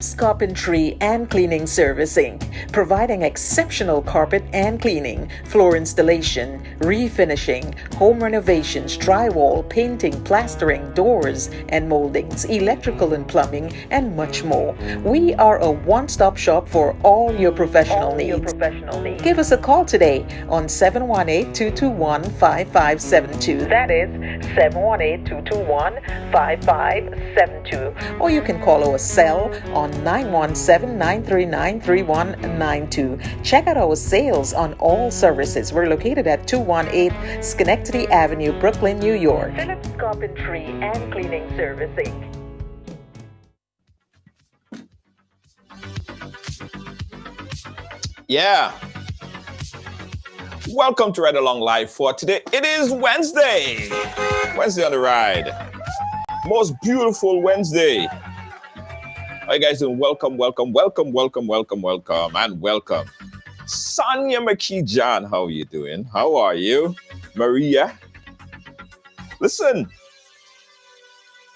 Carpentry and Cleaning Servicing, providing exceptional carpet and cleaning, floor installation, refinishing, home renovations, drywall, painting, plastering, doors and moldings, electrical and plumbing, and much more. We are a one-stop shop for all your professional needs. Give us a call today on 718-221-5572. That is 718-221-5572. Or you can call our cell on 917-939-3192. Check out our sales on all services. We're located at 218 Schenectady Avenue, Brooklyn, New York. Phillips Carpentry and Cleaning Servicing. Yeah. Welcome to Ride Along Live for today. It is Wednesday. Wednesday on the ride. Most beautiful Wednesday. How you guys doing? Welcome. Sonia McKee John, how are you doing? How are you? Maria? Listen,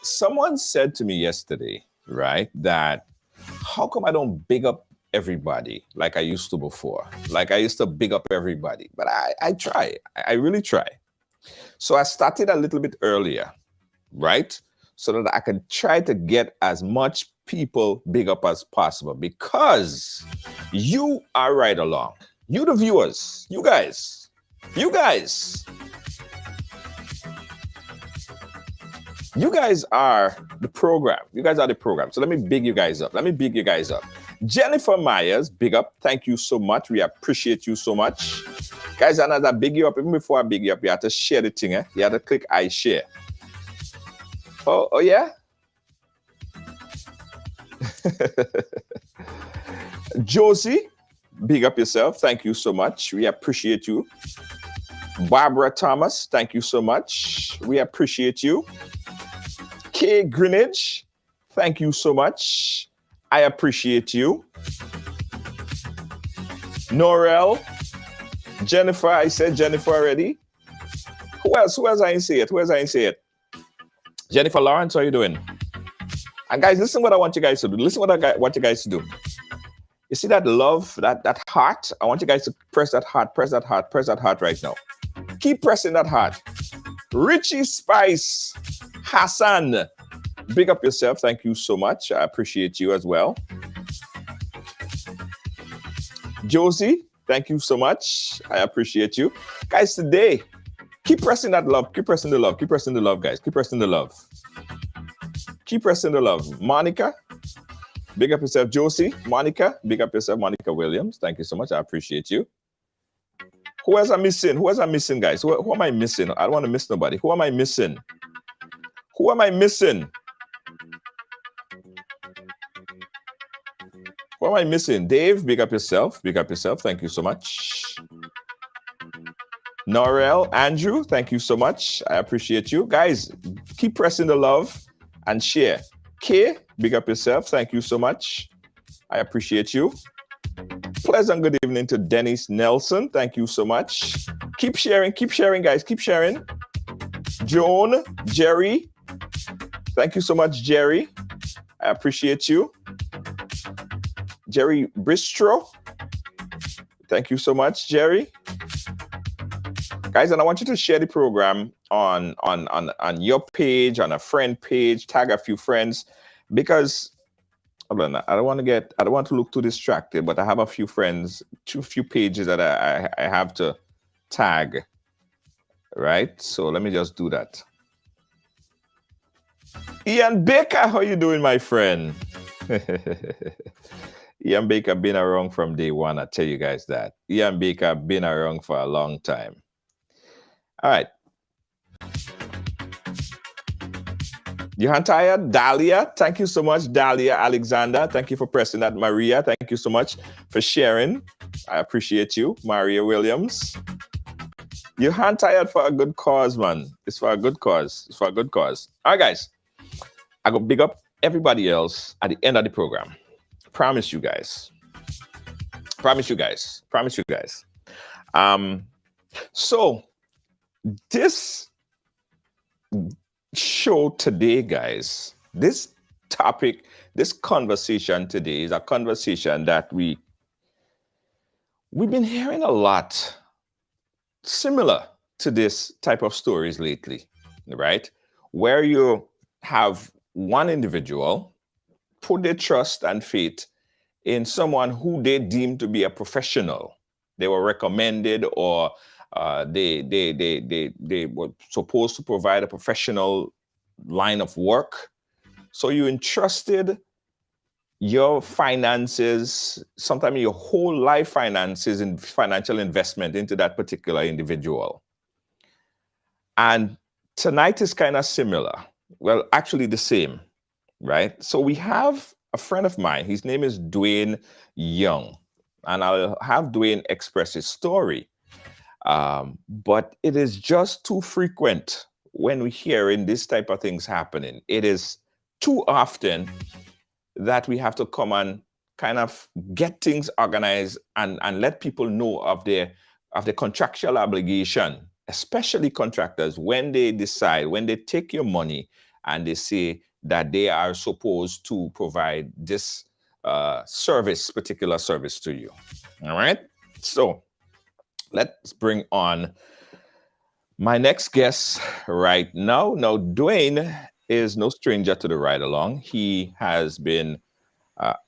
someone said to me yesterday, right, that how come I don't big up everybody like I used to before? Like I used to big up everybody. But I try. I really try. So I started a little bit earlier, right? So that I can try to get as much people big up as possible, because you are right along. You the viewers, you guys are the program. You guys are the program. So let me big you guys up. Jennifer Myers, big up. Thank you so much. We appreciate you so much. Guys, and as I big you up, even before I big you up, you have to share the thing. You have to click I share. Oh yeah? Josie, big up yourself. Thank you so much. We appreciate you. Barbara Thomas, thank you so much. We appreciate you. Kay Greenidge, thank you so much. I appreciate you. Norel, Jennifer, I said Jennifer already. Who else I ain't say it? Jennifer Lawrence, how are you doing? And guys, listen what I want you guys to do. Listen what I want you guys to do. You see that love, that heart? I want you guys to press that heart right now. Keep pressing that heart. Richie Spice, Hassan, big up yourself. Thank you so much. I appreciate you as well. Josie, thank you so much. I appreciate you. Guys, today, keep pressing that love. Keep pressing the love, guys. Keep pressing the love. Monica, big up yourself. Josie, Monica, big up yourself. Monica Williams, thank you so much. I appreciate you. Who else I'm missing, guys? Who am I missing? I don't want to miss nobody. Who am I missing? Dave, big up yourself. Thank you so much. Norel, Andrew, thank you so much. I appreciate you. Guys, keep pressing the love and share. Kay, big up yourself. Thank you so much. I appreciate you. Pleasant good evening to Dennis Nelson. Thank you so much. Keep sharing, guys. Keep sharing. Joan, Jerry. Thank you so much, Jerry. I appreciate you. Jerry Bristro. Thank you so much, Jerry. Guys, and I want you to share the program on your page, on a friend page, tag a few friends, because I don't want to look too distracted, but I have a few friends, few pages that I have to tag, right? So let me just do that. Ian Baker, how you doing, my friend? Ian Baker been around from day one, I tell you guys that. Ian Baker been around for a long time. All right. Johan Tired, Dahlia, thank you so much. Dahlia Alexander, thank you for pressing that. Maria, thank you so much for sharing. I appreciate you. Maria Williams. Johan Tired for a good cause, man. It's for a good cause. All right, guys. I go big up everybody else at the end of the program. Promise you guys. So this show today, guys, this topic, this conversation today is a conversation that we've been hearing a lot similar to this type of stories lately, right? Where you have one individual put their trust and faith in someone who they deem to be a professional. They were recommended, or they were supposed to provide a professional line of work. So you entrusted your finances, sometimes your whole life finances and financial investment into that particular individual. And tonight is kind of similar. Well, actually the same, right? So we have a friend of mine. His name is Dwayne Young. And I'll have Dwayne express his story. But it is just too frequent when we hear in this type of things happening. It is too often that we have to come and kind of get things organized and let people know of the contractual obligation, especially contractors, when they decide, when they take your money and they say that they are supposed to provide this particular service to you. All right. So let's bring on my next guest right now. Now, Dwayne is no stranger to the ride along. He has been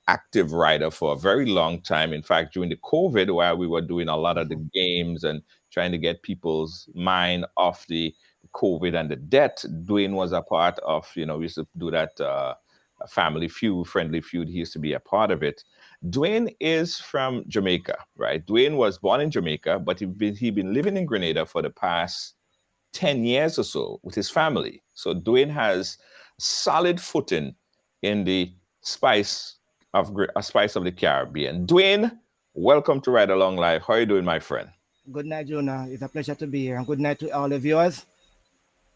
active rider for a very long time. In fact, during the COVID, while we were doing a lot of the games and trying to get people's mind off the COVID and the debt, Dwayne was a part of, we used to do that family feud, friendly feud. He used to be a part of it. Dwayne is from Jamaica, right? Dwayne was born in Jamaica, but he'd been living in Grenada for the past 10 years or so with his family. So Dwayne has solid footing in the spice of the Caribbean. Dwayne, welcome to Ride Along Live. How are you doing, my friend? Good night, Jonah. It's a pleasure to be here. And good night to all the viewers.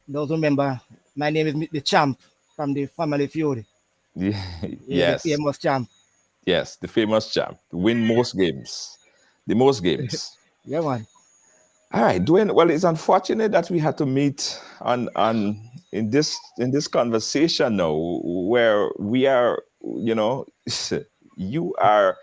Those who remember, my name is the Champ from the Family Feud. Yes. The famous champ. Yes, the famous champ. Win most games. The most games. Yeah, man. All right, Dwayne. Well, it's unfortunate that we had to meet in this conversation now, where we are, you are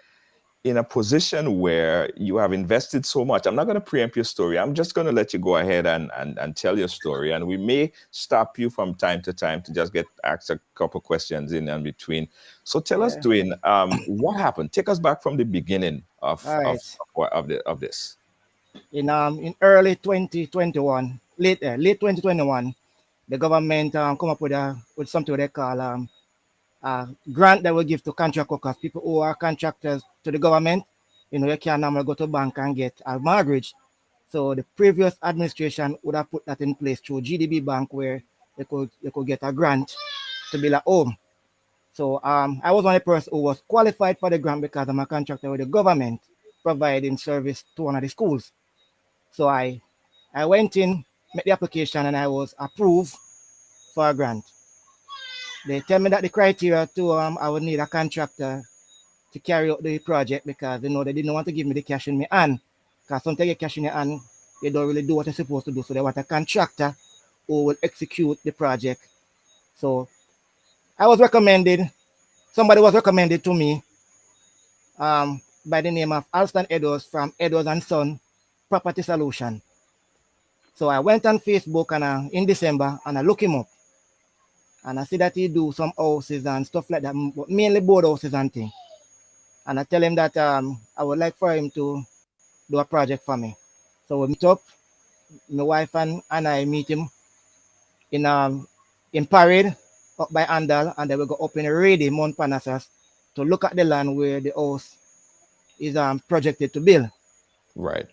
in a position where you have invested so much. I'm not going to preempt your story. I'm just going to let you go ahead and tell your story. And we may stop you from time to time to just ask a couple questions in and between. So tell us, Dwayne, what happened? Take us back from the beginning of this. In early 2021, late 2021, the government come up with something they call grant that will give to contract workers, people who are contractors to the government. You can't normally go to bank and get a mortgage. So the previous administration would have put that in place through GDB Bank, where they could get a grant to build a home. So I was one of the person who was qualified for the grant because I'm a contractor with the government providing service to one of the schools. So I went in, made the application, and I was approved for a grant. They tell me that the criteria I would need a contractor to carry out the project, because they didn't want to give me the cash in my hand. Because sometimes you cash in your hand, they don't really do what they're supposed to do. So they want a contractor who will execute the project. So somebody was recommended to me by the name of Alston Edwards from Edwards and Son Property Solution. So I went on Facebook and in December and I look him up. And I see that he do some houses and stuff like that, but mainly board houses and things. And I tell him that I would like for him to do a project for me. So we meet up, my wife and I meet him in Parade, up by Andal, and then we go up in Reedy, Mount Parnassus, to look at the land where the house is projected to build. Right.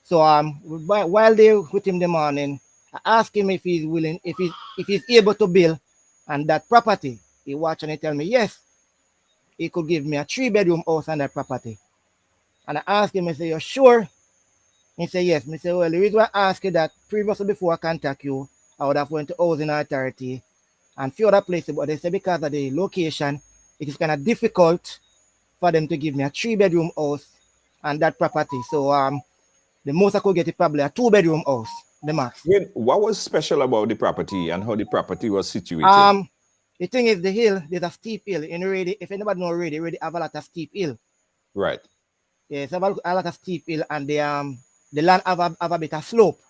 So while they with him in the morning, I asked him if he's willing, if he's able to build on that property. He watched and he tell me yes, he could give me a 3-bedroom house on that property. And I asked him, I say, "You're sure?" He said yes. I said, "Well, the reason why I asked you that previously before I contact you, I would have went to Housing Authority and few other places, but they said because of the location, it is kind of difficult for them to give me a 3-bedroom house on that property. So the most I could get is probably a 2-bedroom house, the max." What was special about the property and how the property was situated? The thing is, the hill, there's a steep hill. In already, if anybody know already have a lot of steep hill. Right. Yes, have a lot of steep hill, and the land have a bit of slope.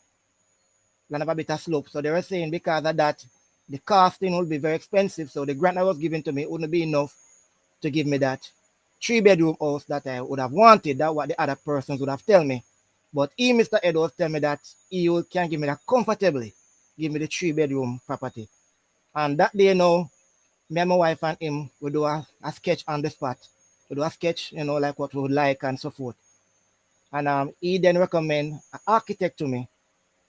Land have a bit of slope. So they were saying because of that, the costing will be very expensive. So the grant that was given to me wouldn't be enough to give me that 3-bedroom house that I would have wanted. That what the other persons would have told me. But Mr. Edwards, tell me that can give me that comfortably, give me the 3-bedroom property. And that day now, me and my wife and him, we do a sketch on the spot. We do a sketch, like what we would like and so forth. And he then recommend an architect to me.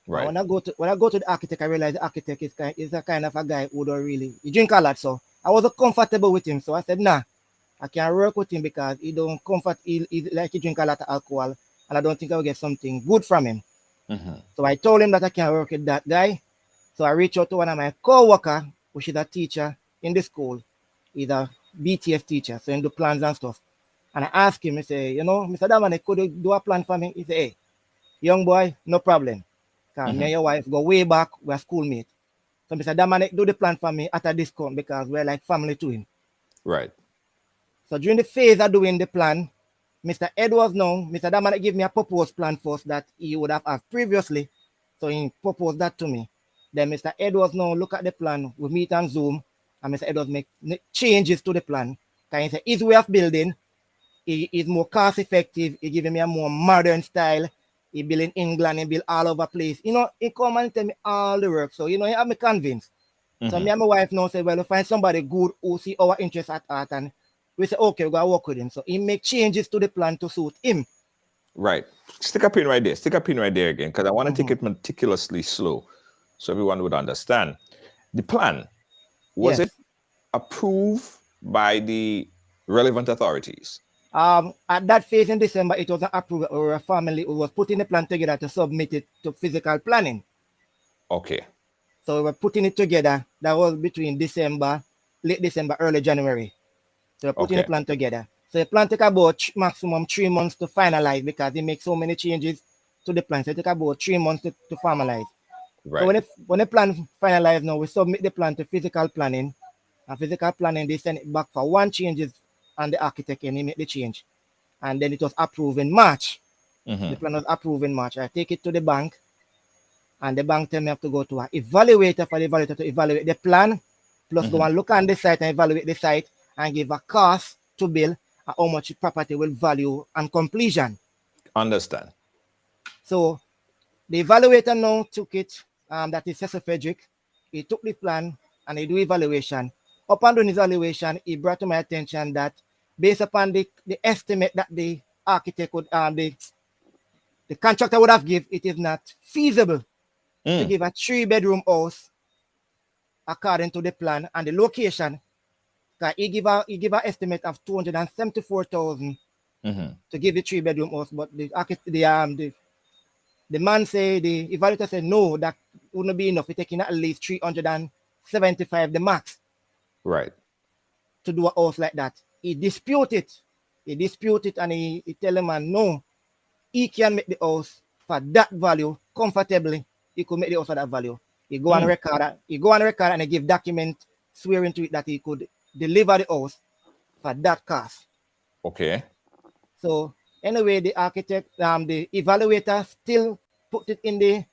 Right. And when I go to the architect, I realize the architect is a kind of a guy who don't really, he drink a lot. So I wasn't comfortable with him. So I said, nah, I can't work with him because he don't comfort, he like he drink a lot of alcohol. And I don't think I'll get something good from him. Mm-hmm. So I told him that I can't work with that guy. So I reached out to one of my co-worker, which is a teacher in the school. He's a BTS teacher, so he do plans and stuff. And I asked him, I say, Mr. Damane, could you do a plan for me? He said, hey, young boy, no problem. Because me and your wife go way back, we're schoolmates. So Mr. Damane, do the plan for me at a discount because we're like family to him. Right. So during the phase of doing the plan, Mr. Edwards now, Mr. Damane give me a proposed plan first that he would have asked previously. So he proposed that to me. Then Mr. Edwards now look at the plan. We meet on Zoom, and Mr. Edwards make changes to the plan. Because he said his way of building is more cost effective. He giving me a more modern style. He build in England, he build all over place. He come and tell me all the work. So, he have me convinced. So me and my wife now say, well, we find somebody good who see our interest at art, and we say, okay, we're going to work with him. So he make changes to the plan to suit him. Right. Stick a pin right there. Stick a pin right there again, because I want to take it meticulously slow so everyone would understand. The plan, was it approved by the relevant authorities? At that phase in December, it wasn't approved, or a family who was putting the plan together to submit it to physical planning. Okay. So we were putting it together. That was between late December, early January. So we're putting the plan together. So the plan take about maximum 3 months to finalize because they make so many changes to the plan. So it take about 3 months to finalize. Right. So when the plan finalized now, we submit the plan to physical planning. And physical planning, they send it back for one changes, and the architect and he make the change. And then it was approved in March. The plan was approved in March. I take it to the bank, and the bank tell me I have to go to an evaluator for the evaluator to evaluate the plan, plus go and look on the site and evaluate the site and give a cost to build and how much the property will value on completion. Understand. So the evaluator now took it, that is Cecil Frederick. He took the plan and he do evaluation. Upon doing his evaluation, he brought to my attention that based upon the estimate that the architect would, the contractor would have give, it is not feasible to give a 3-bedroom house according to the plan and the location. He give an estimate of 274,000 to give the 3-bedroom house, but the man say, the evaluator said no, that wouldn't be enough. We're taking at least 375, the max. Right. To do a house like that. He dispute it. And he tell him, man, no, he can make the house for that value comfortably. He could make the house for that value. He go on record and he give document swearing to it that he could deliver the house for that cost. Okay. So anyway, the architect, the evaluator still put it in the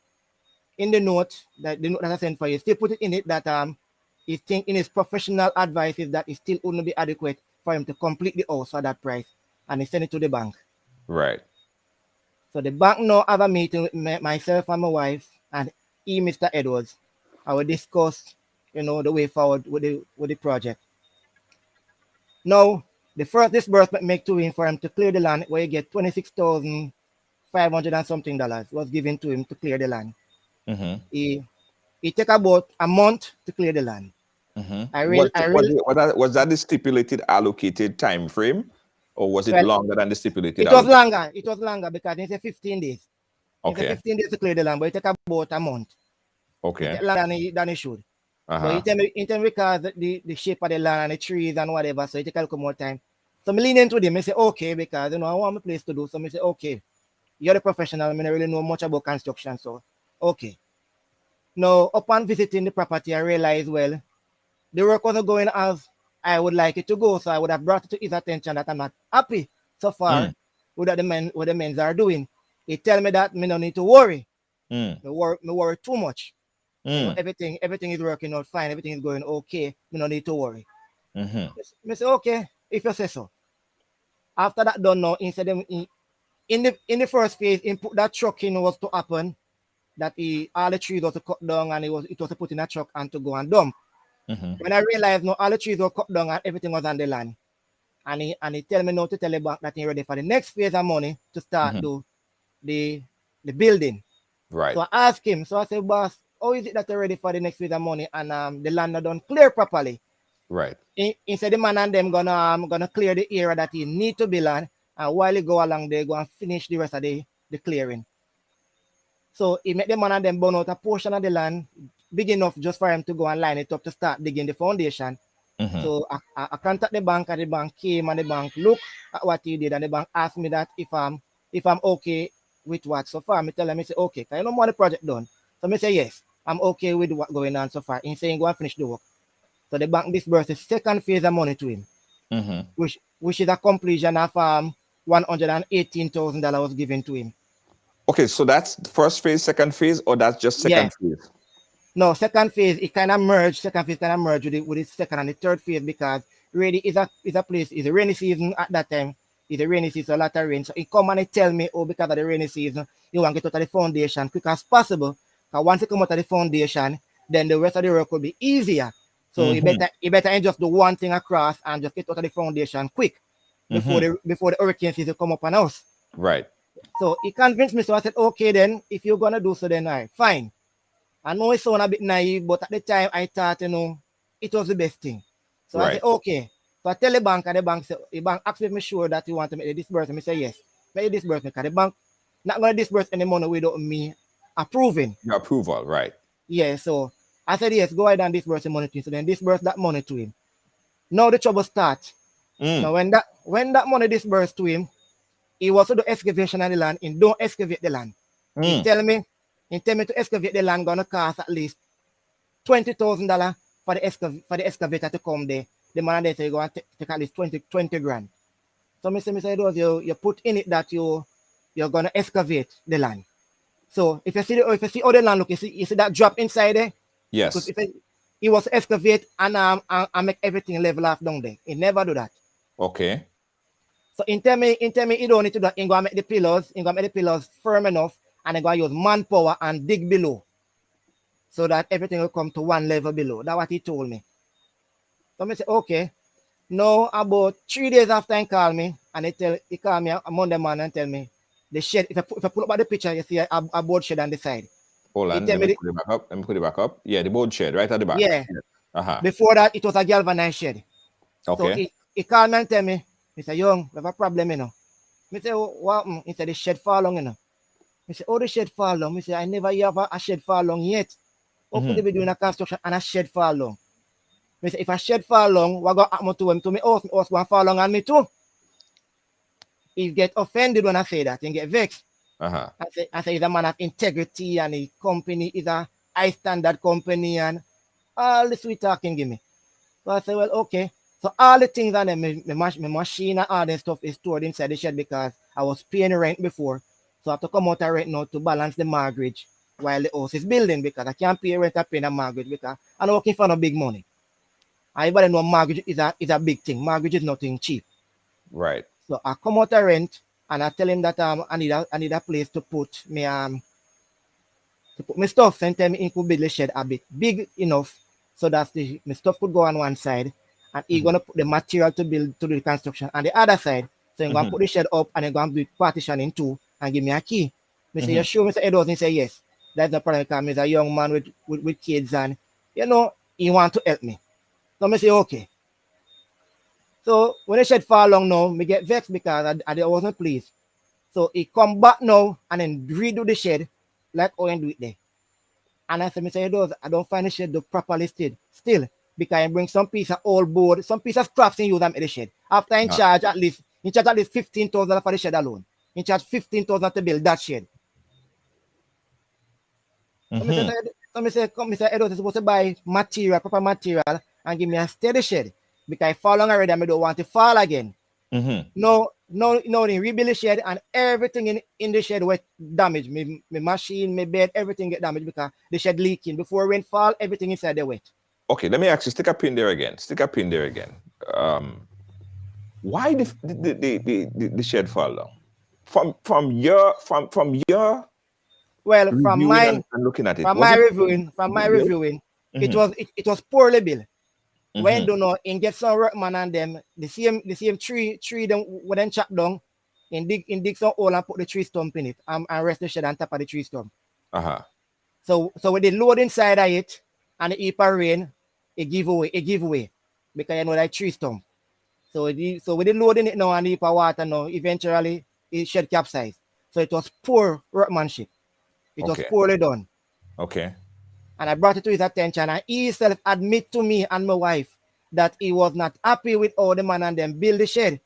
note that I sent for you. Still put it in it that he think in his professional advice is that it still wouldn't be adequate for him to complete the house for that price, and he sent it to the bank. Right. So the bank now have a meeting with myself and my wife and Mr. Edwards. I will discuss, the way forward with the project. Now, the first disbursement make to him for him to clear the land, where he get $26,500 and something was given to him to clear the land. He take about a month to clear the land. Was that the stipulated allocated time frame, or was it longer than the stipulated? It was longer. It was longer because it's 15 days. Okay. It's 15 days to clear the land, but it take about a month. Okay. It longer than it should. But he tell me because the shape of the land and the trees and whatever, so it take a little more time. So I lean into them. I say, okay, because I want my place to do. So I say, okay, you're the professional. I don't really know much about construction, so okay. Now, upon visiting the property, I realized, well, the work wasn't going as I would like it to go. So I would have brought it to his attention that I'm not happy so far with what the men's are doing. He tell me that me no need to worry. Me worry too much. You know, everything is working out fine, everything is going okay. Me no need to worry. Me say, okay, if you say so. After that done now, instead of in the first phase, in put that truck in was to happen, that all the trees was to cut down and it was to put in a truck and to go and dump. When I realized no, all the trees were cut down and everything was on the land. And he tell me now to tell the bank that he's ready for the next phase of money to start do the building. Right. So I asked him, so I said, boss, how is it that you're ready for the next phase of money and the land are done clear properly? Right. Instead the man and them gonna clear the area that he need to build on, and while he go along they go and finish the rest of the clearing. So he make the man and them burn out a portion of the land big enough just for him to go and line it up to start digging the foundation. So I contact the bank, and the bank came and the bank look at what he did, and the bank asked me that if I'm okay with what so far. Me tell him, I say okay, because I don't want the project done. So me say yes, I'm okay with what going on so far. He saying go and finish the work. So the bank disbursed the second phase of money to him, which is a completion of $118,000 was given to him. Okay, so that's the first phase, second phase, or that's just second phase? No, second phase it kind of merged. Second phase kind of merged with the second and the third phase, because really is a place, is a rainy season at that time. It's a rainy season, a lot of rain. So he come and he tell me, oh, because of the rainy season, you want to get out of the foundation quick as possible. Because once you come out of the foundation, then the rest of the work will be easier. So you better just do one thing across and just get out of the foundation quick before the hurricane season come up on us. Right. So he convinced me. So I said, okay, then if you're gonna do so, then fine. I know it sounds a bit naive, but at the time I thought, it was the best thing. So I said, okay. So I tell the bank, and the bank asked me sure that you want to make the disbursement. I say yes, make the disbursement, because the bank not going to disburse any money without me approving. Your approval, right? Yeah, so I said yes, go ahead and disburse the money to him. So then disburse that money to him. Now the trouble starts. Now when that money disbursed to him, he was to do excavation on the land. He don't excavate the land. He tell me to excavate the land gonna cost at least $20,000 for the excavator to come there. The man they say you go and take at least 20 grand. So me say those you put in it that you're gonna excavate the land. So if you see how the land look, you see that drop inside there? Yes. Because if he was excavate and make everything level off down there. He never do that. Okay. So in tell me he don't need to do that. He gonna make the pillars firm enough, and he gonna use manpower and dig below, so that everything will come to one level below. That's what he told me. So I say, okay. Now about 3 days after he called me, and he called me a Monday morning and tell me the shed. If I pull up at the picture, you see a board shed on the side. Hold on, let me put it back up. Let me put it back up. Yeah, the board shed right at the back. Yeah. Before that, it was a galvanized shed. Okay. So he called me and tell me, he said, young, we have a problem, Me say, what? He said, the shed fall long, Me say, oh, the shed fall long. Me say, I never hear of a shed fall long yet. How could they be doing a construction and a shed fall long? Me say, if a shed fall long, what going to happen to him? To me house going to fall long on me too. He get offended when I say that. He get vexed. I say he's a man of integrity, and his company is a high standard company, and all the sweet talking give me. So I say, well, okay. So all the things and my machine and all that stuff is stored inside the shed, because I was paying rent before. So I have to come out of rent now to balance the mortgage while the house is building, because I can't pay rent and pay the mortgage, because I'm not working for no big money. Everybody know mortgage is a big thing. Mortgage is nothing cheap. Right. So I come out of rent, and I tell him that I need a place to put me stuff, and tell me he could build the shed a bit big enough so that my stuff could go on one side, and he's gonna put the material to do the construction on the other side. So he's gonna put the shed up, and he's gonna do partition in two and give me a key. Me say, you sure, Mr. Edwards? He say yes. That's no problem, because he's a young man with kids, and he want to help me. So me say okay. So when the shed fall long now, me get vexed because I wasn't pleased. So he come back now and then redo the shed like how he do it there. And I said, I don't find the shed properly still, because I bring some piece of old board, some piece of scraps and use them in the shed. After in charge at least $15,000 for the shed alone. In charge $15,000 to build that shed. So I say, Edo is supposed to buy material, proper material, and give me a steady shed. Because I fall on already and I don't want to fall again. No, they rebuild the shed and everything in the shed was damaged. My machine, my bed, everything get damaged because the shed leaking. Before rain fall, everything inside the wet. Okay, let me actually stick a pin there again. Why the shed fall down? From your Well, from reviewing and looking at it, from was my it reviewing, Mhm. it was poorly built. When Mhm. do know in get some workman and them the same tree them when them chop down in dig some hole and put the tree stump in it and rest the shed on top of the tree stump. Uh-huh. So with the load inside of it and the heap of rain, it give away because you know that tree stump. So with the load in it now and the heap of water now, eventually it shed capsize. So it was poor workmanship. It was Okay. poorly done. Okay. And I brought it to his attention, and he himself admit to me and my wife that he was not happy with all the man and them build the shed.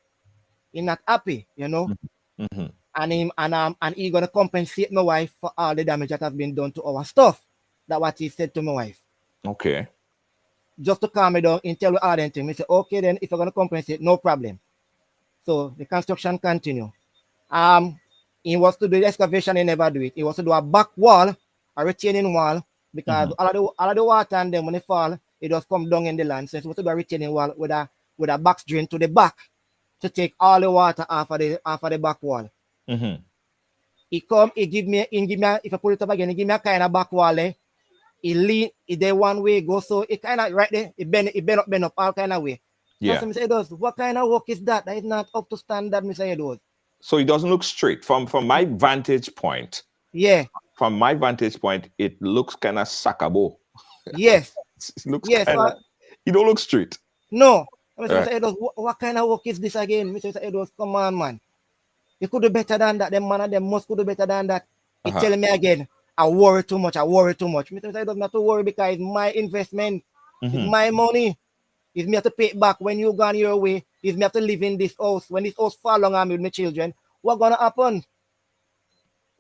He not happy, you know. Mm-hmm. And he gonna compensate my wife for all the damage that has been done to our stuff. That's what he said to my wife. Okay. Just to calm me down and tell me all them things. He said, okay, then if you're gonna compensate, no problem. So the construction continue. He was to do the excavation, he never do it. He was to do a back wall, a retaining wall, because all of the water and then when it fall, it just come down in the land. So it's supposed to be a retaining wall with a box drain to the back to take all the water off of the back wall. Mm-hmm. He give me if I put it up again, he give me a kind of back wall there. He lean, he there one way go, so it kind of right there, it bend up all kind of way. Yeah. So Mr. Edos, what kind of work is that? That is not up to standard, Mr. Edos. So it doesn't look straight from my vantage point. Yeah. From my vantage point, it looks kind of sackable. Yes. It looks yes. kind of. You don't look straight. No. Mr. Right. Edos, what kind of work is this again? Mr. Edos, come on, man. You could do better than that. Them man and them must could do better than that. He telling me again, I worry too much. Mr. Edos, not to worry because it's my investment. It's my money. It's me have to pay it back when you gone your way. It's me have to live in this house. When this house fall on me with my children, what gonna happen?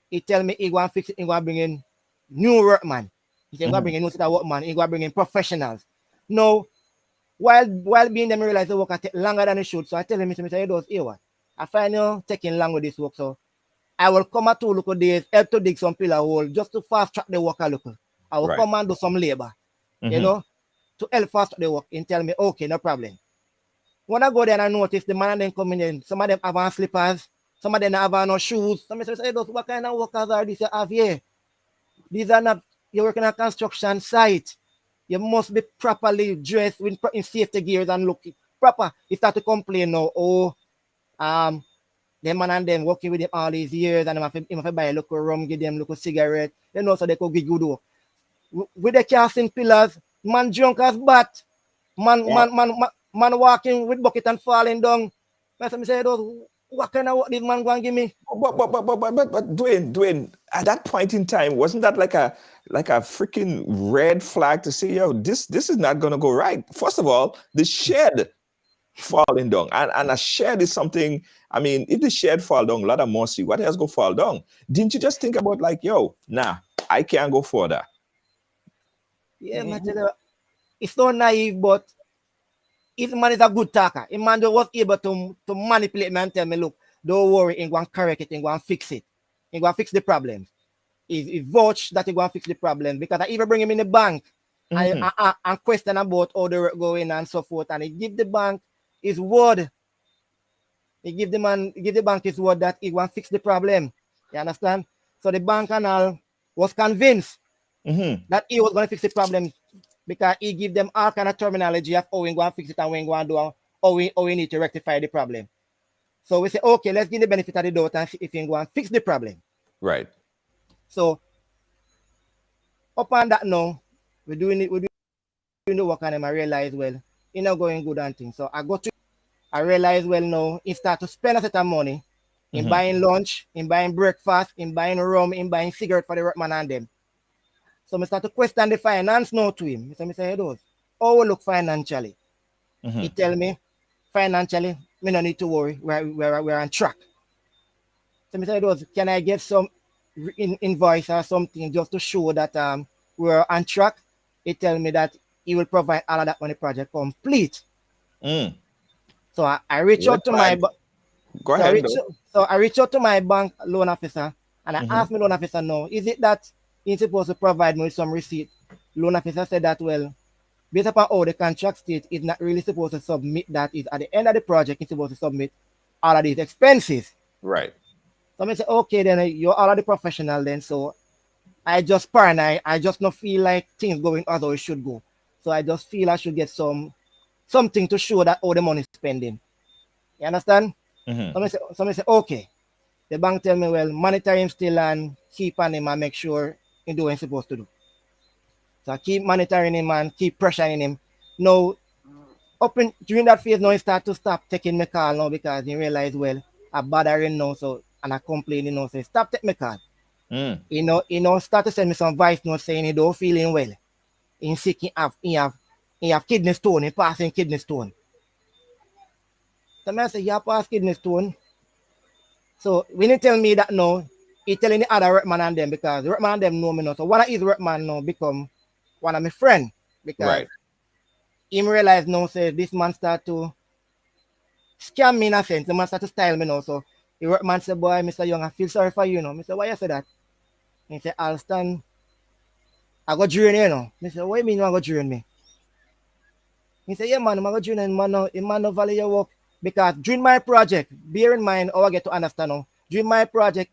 He tell me he gonna fix it, he gonna bring in new workman. He said, he gonna bring in new set of workman, he gonna bring in professionals. No, while being them realize the work I take longer than it should. So I tell him, Mr. Edos, here what? I find you taking long with this work. So I will come at 2 local days, help to dig some pillar hole just to fast track the work a little. I will come and do some labor. You know, to help fast track the work and tell me, okay, no problem. When I go there and I notice the man and them coming in, some of them have on slippers, some of them have on no shoes. Some say, what kind of workers are these you have here? These are not, you're working on a construction site. You must be properly dressed in safety gears and look proper. You start to complain now, them man and them working with them all these years and if I buy a local rum, give them a local cigarette, you know, so they could get good work. With the casting pillars, man drunk as bat, man walking with bucket and falling down. That's me say, what kind of work this man going to give me? But Dwayne, at that point in time, wasn't that like a freaking red flag to say, yo, this is not gonna go right? First of all, the shed falling down, and a shed is something. I mean, if the shed fall down, a lot of mercy, what else go fall down? Didn't you just think about like, yo, nah, I can't go further? Yeah, it's not naive, but if the man is a good talker, if man was able to manipulate me and tell me, look, don't worry, I'm going to correct it, I'm going to fix it, I'm going to fix the problems. He vouch that he's going to fix the problem because I even bring him in the bank and question about how the work going and so forth, and he give the bank his word. He give the bank his word that he going to fix the problem. You understand? So the bank and all was convinced that he was going to fix the problem because he give them all kind of terminology of how we going to fix it and we going to do how we need to rectify the problem. So we say, okay, let's give the benefit of the doubt and see if we going to fix the problem. Right. So upon that now, we're doing the work on him. I realize, well, it's not going good and things. So I realize, well, now, he start to spend a set of money in buying lunch, in buying breakfast, in buying rum, in buying cigarette for the workman and them. So I start to question the finance now to him. I say, hey, those, how we look financially? He tell me, financially, we don't need to worry. We're on track. So I say, those, can I get some invoice or something just to show that we're on track? He tell me that he will provide all of that when the project complete. Mm. So I reach Red out to flag. Go ahead, though. I reach out to my bank loan officer and I Mhm. asked my loan officer, no, is it that he's supposed to provide me with some receipt? Loan officer said that, well, based upon how the contract state is not really supposed to submit that. Is at the end of the project, he's supposed to submit all of these expenses. Right. So I say, okay, then you're already professional then. So I just paranoid. I just not feel like things going as how it should go. So I just feel I should get something to show that all the money spending. You understand? Mhm. So I say, okay. The bank tell me, well, monitor him still and keep on him and make sure he do what he's supposed to do. So I keep monitoring him and keep pressuring him. Now, during that phase, now he start to stop taking my call now because he realize, well, I'm bothering now, so and I complaining now, so he stop taking my call. Mm. You know, start to send me some voice notes saying he don't feeling well. He sick, he have kidney stone, he passing kidney stone. So I say, you have passed kidney stone. So when he tell me that now, he telling the other workman and them because the workman and them know me now. So one of his workman now become one of my friend because Right. him realize now say this man start to scam me in a sense. The man start to style me now. So the workman say, boy, Mr. Young, I feel sorry for you now. Mr. Why you say that? He say, Alston, I got drain you know. I say, what you mean you got drain me? He say, yeah man, I got drain and man no value your work. Because during my project, bear in mind how I get to understand now, during my project,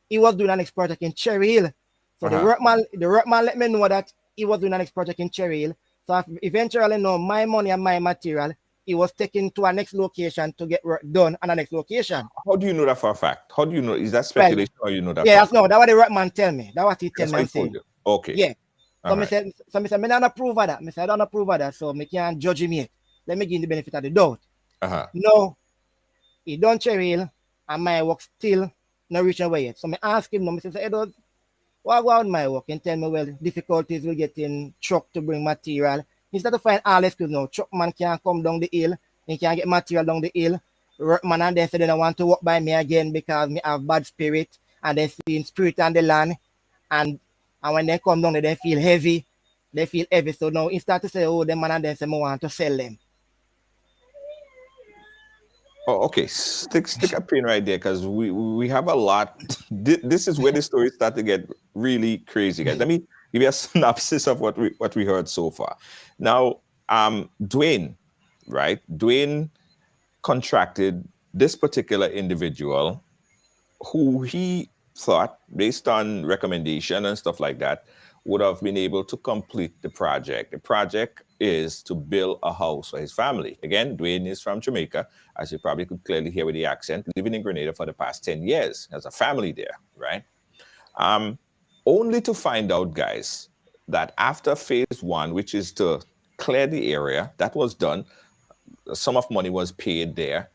he was doing an next project in Cherry Hill. So the workman let me know that he was doing an next project in Cherry Hill. So eventually know my money and my material, he was taken to a next location to get work done on a next location. How do you know that for a fact? How do you know? Is that Well, speculation or you know that yeah, for a that's fact? no, that's what the workman tell me. That's what he tell That's me what he I'm told saying. you. Okay. Yeah. All right. Me say, me don't approve of that. Me say, I don't approve of that, so me can't judge him yet. Let me give him the benefit of the doubt. Uh-huh. No, he done Cherry Hill, and my work still not reaching away yet. So me ask him, no, me say, Edward, what about my work? And tell me, well, difficulties will get in truck to bring material. Instead of find all excuse now, truck man can't come down the hill, he can't get material down the hill. Workman and then say they don't want to work by me again because me have bad spirit and they see spirit on the land and when they come down they feel heavy. They feel heavy. So now instead to say, oh, them man and then say me want to sell them. Oh, okay. Stick a pin right there because we have a lot. This is where the story start to get really crazy, guys. Let me give you a synopsis of what we heard so far. Now, Dwayne, right? Dwayne contracted this particular individual who he thought, based on recommendation and stuff like that, would have been able to complete the project. The project is to build a house for his family. Again, Dwayne is from Jamaica, as you probably could clearly hear with the accent, living in Grenada for the past 10 years. Has a family there, right? Only to find out, guys, that after phase one, which is to clear the area, that was done. A sum of money was paid there.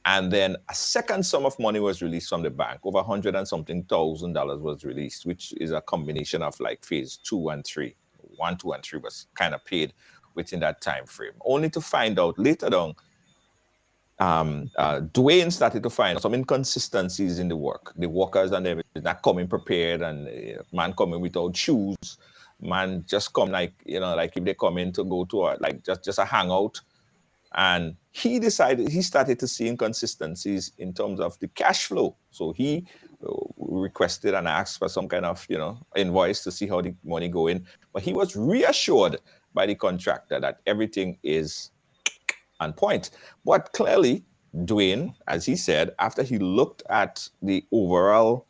And then a second sum of money was released from the bank. Over 100 and something $1,000 was released, which is a combination of like phase 2 and 3. 1, 2, and 3 was kind of paid within that time frame. Only to find out later on, Dwayne started to find some inconsistencies in the work. The workers and everything not coming prepared, and man coming without shoes. Man just come like, like if they come in to go to like just a hangout. And he started to see inconsistencies in terms of the cash flow. So he requested and asked for some kind of, invoice to see how the money going. But he was reassured by the contractor that everything is on point. But clearly, Dwayne, as he said, after he looked at the overall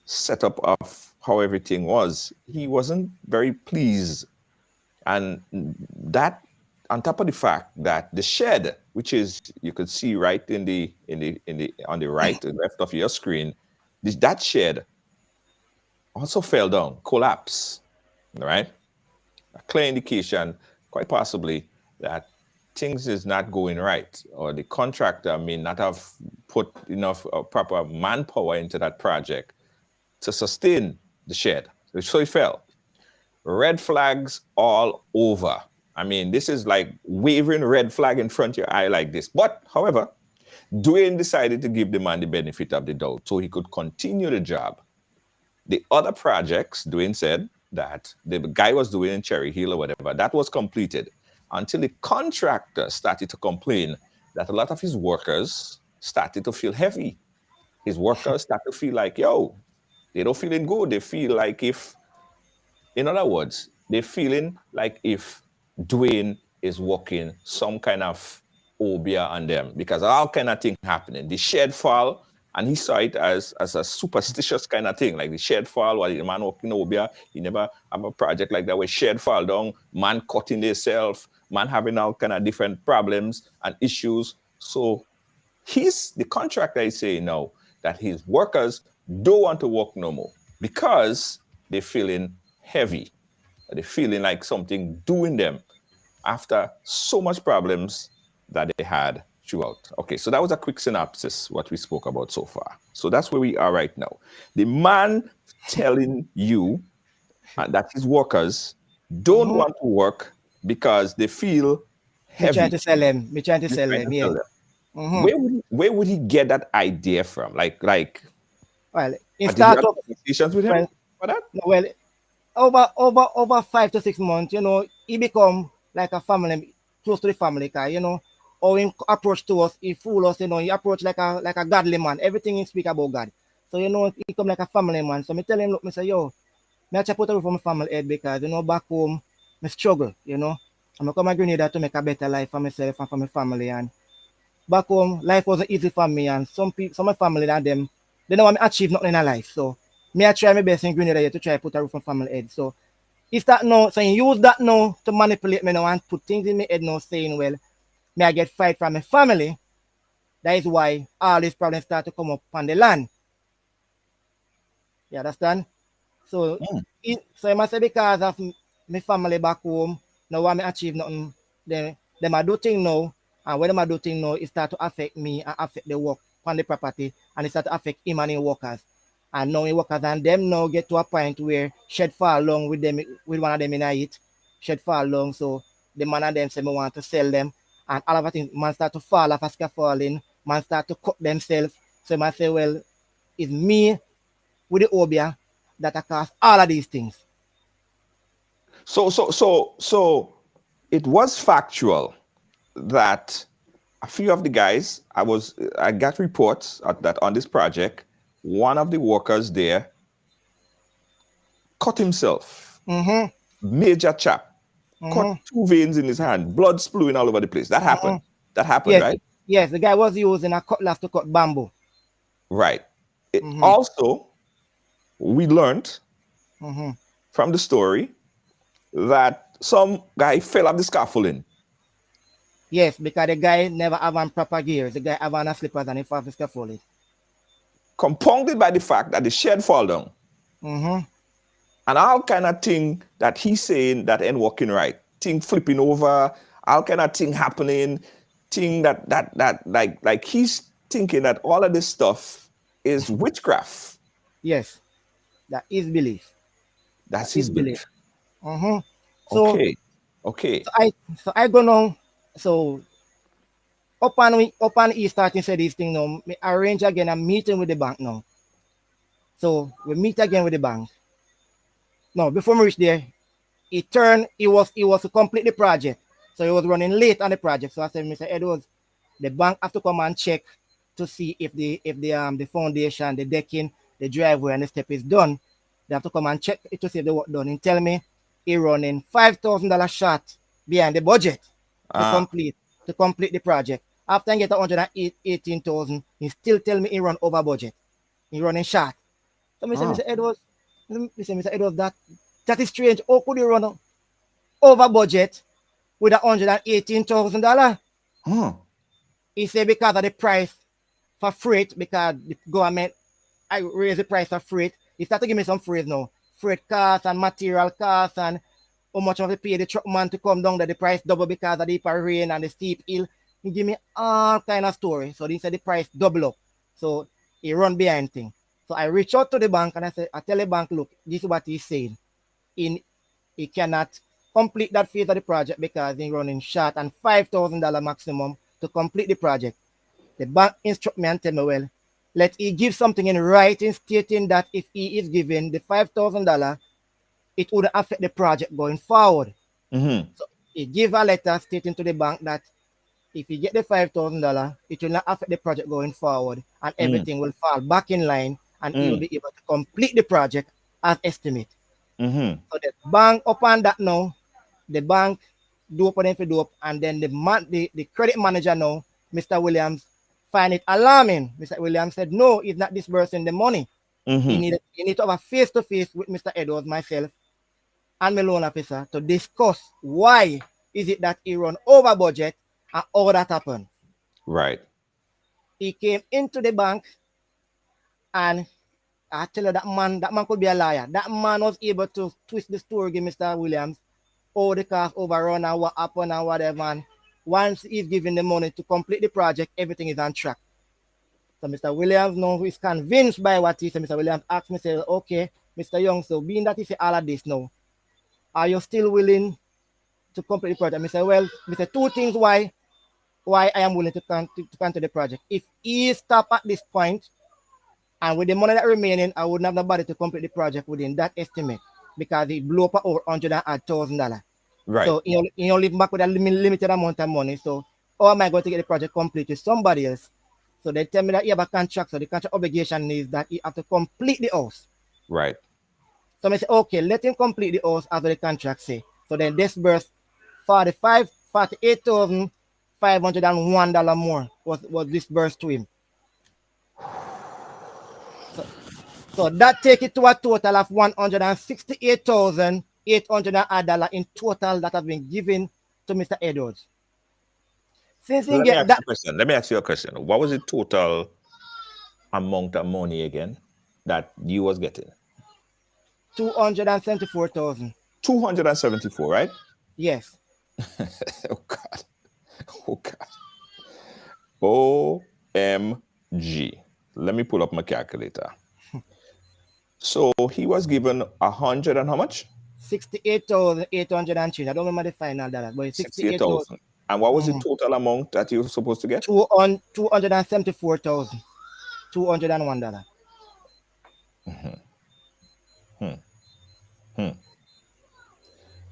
setup of how everything was, he wasn't very pleased. And that, on top of the fact that the shed, which is you could see right on the right and left of your screen, that shed also fell down, collapsed. Right, a clear indication, quite possibly, that things is not going right, or the contractor may not have put enough proper manpower into that project to sustain the shed. So it fell. Red flags all over. I mean, this is like wavering red flag in front of your eye like this. But, however, Dwayne decided to give the man the benefit of the doubt so he could continue the job. The other projects, Dwayne said that the guy was doing in Cherry Hill or whatever, that was completed. until the contractor started to complain that a lot of his workers started to feel heavy. His workers start to feel like, yo, they don't feeling good. They feel like if, in other words, they're feeling like if Dwayne is working some kind of obeah on them because all kind of thing happening. The shed fall, and he saw it as a superstitious kind of thing, like the shed fall while the man working obeah. He never have a project like that where shed fall down, man cutting themselves, man having all kind of different problems and issues. So the contractor is saying now that his workers don't want to work no more because they're feeling heavy. They're feeling like something doing them after so much problems that they had throughout. Okay, so that was a quick synopsis, what we spoke about so far. So that's where we are right now. The man telling you that his workers don't want to work because they feel heavy. Me trying to sell them. Yeah. Where would he get that idea from? Like well, in did you have startup conversations with him for that? well, over 5 to 6 months, he become like a family, close to the family guy, or him approach to us, he fool us, he approach like a godly man. Everything he speak about God. So he come like a family man. So me tell him, look, me say, yo, me actually put away from my family head because back home, me struggle, I'm come to Grenada to make a better life for myself and for my family. And back home, life wasn't easy for me, and some of my family and them, they don't want me achieve nothing in life. So me I try my best in Grenada here to try put a roof on family head. So if that now, so you use that now to manipulate me now and put things in my head now saying, well, may I get fight from my family. That is why all these problems start to come up on the land. You understand? So, so I must say because of my family back home, now want me achieve nothing, them I do thing now, and when them I do thing now, it start to affect me and affect the work on the property, and it start to affect him and his workers. And now his workers and them now get to a point where shed fall along with them, with one of them in a hit, shed fall along, so the man and them say me want to sell them, and all of a thing, man start to fall off a scaffolding, man start to cut themselves. So man say, well, it's me with the obeah that I cause all of these things. So it was factual that a few of the guys, I got reports that on this project, one of the workers there cut himself. Major chap. Cut 2 veins in his hand, blood spewing all over the place. That happened. That happened, Yes. right? Yes, the guy was using a cutlass to cut bamboo. Right. Also, we learned from the story that some guy fell off the scaffolding. Yes, because the guy never have on proper gears. The guy have on a slippers and he fall off the scaffolding. Compounded by the fact that the shed fall down. And all kind of thing that he's saying that ain't working right. Thing flipping over, all kind of thing happening, thing that like he's thinking that all of this stuff is witchcraft. Yes, that is belief. That's his belief. So, Okay. So I go now. So upon he starting say this thing now, me arrange again a meeting with the bank now. So we meet again with the bank. No, before we reach there, he was to complete the project. So he was running late on the project. So I said, Mr. Edwards, the bank have to come and check to see if the foundation, the decking, the driveway, and the step is done. They have to come and check it to see if the work done. And tell me he running $5,000 short behind the budget to complete the project. After I get 118,000, he still tell me he run over budget. He running short. So I said, Mr. Edwards, that is strange. How could you run over budget with $118,000? He said because of the price for freight, because the government I raise the price of freight. He started to give me some phrase now. Freight costs and material costs and how much of it pay the truck man to come down that the price double because of the rain and the steep hill. He give me all kind of story. So he said the price double up. So he run behind thing. So I reach out to the bank and I tell the bank, look, this is what he's saying. He cannot complete that phase of the project because he's running short and $5,000 maximum to complete the project. The bank instruct me and tell me, well, let he give something in writing stating that if he is given the $5,000, it would affect the project going forward. he give a letter stating to the bank that if you get the $5,000, it will not affect the project going forward, and everything will fall back in line, and he will be able to complete the project as estimate. Mm-hmm. So the bank upon that now, the bank do open for dope, and then the credit manager now, Mr. Williams, find it alarming. Mr. Williams said, no, he's not disbursing the money. Mm-hmm. He need to have a face-to-face with Mr. Edwards, myself, and my loan officer to discuss why is it that he run over budget and all that happened. Right. He came into the bank, and I tell you, that man could be a liar. That man was able to twist the story, give Mr. Williams, all the cost overrun and what happened and whatever. And once he's given the money to complete the project, everything is on track. So Mr. Williams now is convinced by what he said. Mr. Williams asked me, say, okay, Mr. Young, so being that he said all of this now, are you still willing to complete the project? I said, well, Mr. Two things why I am willing to continue the project. If he stop at this point, and with the money that remaining, I wouldn't have nobody to complete the project within that estimate, because it blew up over $108,000. Right. So he only back with a limited amount of money. So how am I going to get the project complete with somebody else? So they tell me that he have a contract. So the contract obligation is that he have to complete the house. Right. So I say, okay, let him complete the house as the contract say. So then disburse $48,501 more was disbursed to him. So that take it to a total of $168,800 in total that have been given to Mr. Edwards. Since he get that, Let me ask you a question. What was the total amount of money again that you was getting? 274,000. 274, right? Yes. Oh God. Oh God. OMG. Let me pull up my calculator. So he was given 100 and how much? 68,803. I don't remember the final dollar, but it's 68,000. And what was the total amount that you were supposed to get? $274,201.